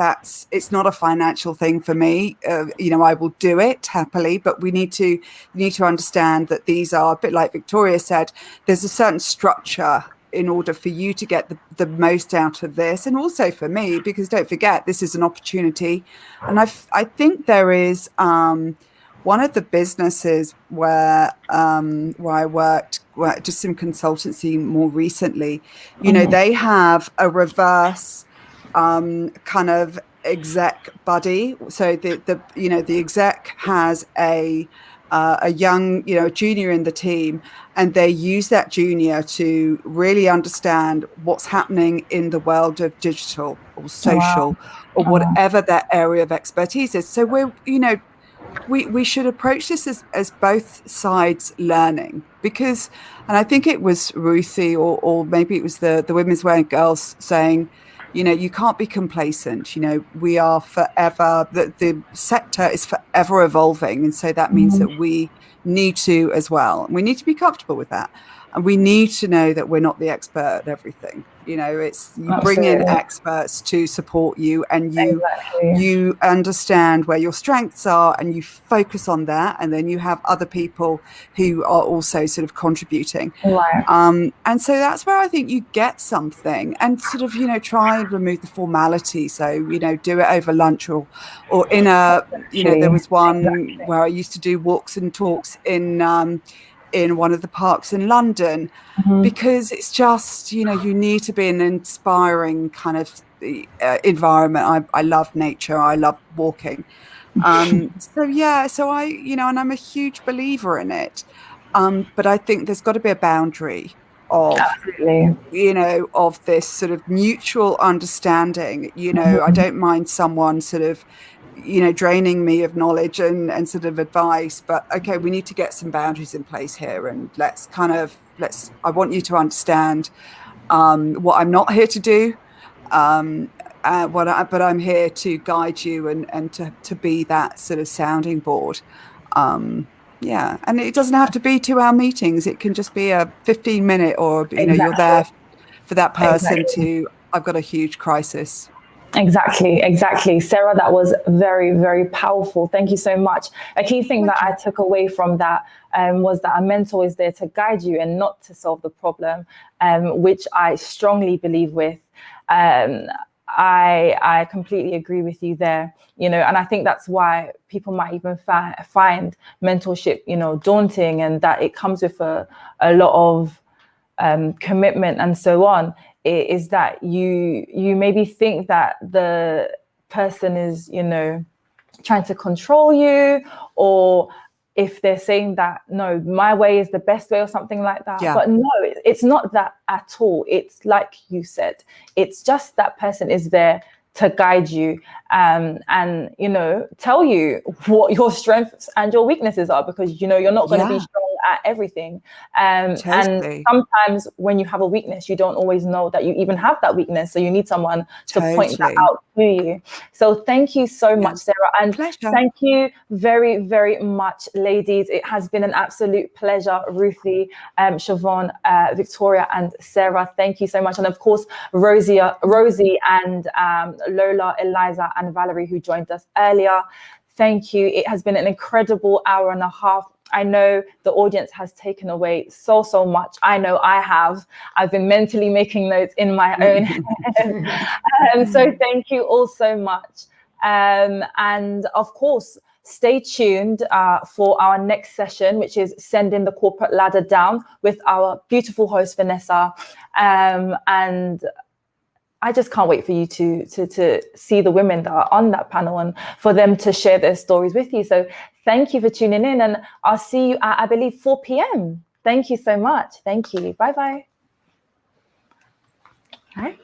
it's not a financial thing for me. You know, I will do it happily, but you need to understand that these are a bit like Victoria said, there's a certain structure in order for you to get the most out of this, and also for me, because don't forget, this is an opportunity. And I think there is one of the businesses where I worked, just in consultancy more recently, you know, they have a reverse kind of exec buddy. So the exec has a young, you know, a junior in the team, and they use that junior to really understand what's happening in the world of digital or social or whatever that area of expertise is. So we should approach this as both sides learning, because, and I think it was Ruthie or maybe it was the women's wear girls saying, you know, you can't be complacent. You know, we are forever, the sector is forever evolving. And so that means that we need to as well. And we need to be comfortable with that. And we need to know that we're not the expert at everything. You know, you bring in experts to support you, and you understand where your strengths are and you focus on that. And then you have other people who are also sort of contributing. Right. And so that's where I think you get something, and sort of, you know, try and remove the formality. So, you know, do it over lunch or in you know, there was one where I used to do walks and talks in one of the parks in London, because it's just, you know, you need to be an inspiring kind of environment. I love nature. I love walking. So I, you know, and I'm a huge believer in it. But I think there's got to be a boundary of, you know, of this sort of mutual understanding. You know, I don't mind someone sort of, you know, draining me of knowledge and sort of advice, but okay, we need to get some boundaries in place here, and I want you to understand what I'm not here to do, but I'm here to guide you and to be that sort of sounding board. Yeah, and it doesn't have to be 2-hour meetings. It can just be a 15-minute, or, you know, you're there for that person I've got a huge crisis. Exactly. Sarah, that was very, very powerful. Thank you so much. A key thing that I took away from that was that a mentor is there to guide you and not to solve the problem, which I strongly believe with. I completely agree with you there, you know, and I think that's why people might even find mentorship, you know, daunting, and that it comes with a lot of commitment and so on. Is that you maybe think that the person is, you know, trying to control you, or if they're saying that, no, my way is the best way or something like that. Yeah. But no, it's not that at all. It's like you said, it's just that person is there to guide you, and, you know, tell you what your strengths and your weaknesses are, because, you know, you're not going to be strong at everything. And sometimes when you have a weakness, you don't always know that you even have that weakness. So you need someone to point that out to you. So thank you so much, Sarah. And thank you very, very much, ladies. It has been an absolute pleasure. Ruthie, Shevanne, Victoria, and Sarah, thank you so much. And of course, Rosie and Lola, Eliza, and Valerie, who joined us earlier. Thank you. It has been an incredible hour and a half. I know the audience has taken away so much. I know I have. I've been mentally making notes in my own head. So thank you all so much. And of course, stay tuned for our next session, which is Sending the Corporate Ladder Down, with our beautiful host, Vanessa. And I just can't wait for you to see the women that are on that panel and for them to share their stories with you. So thank you for tuning in, and I'll see you at, I believe, 4 p.m. Thank you so much. Thank you. Bye-bye. All right.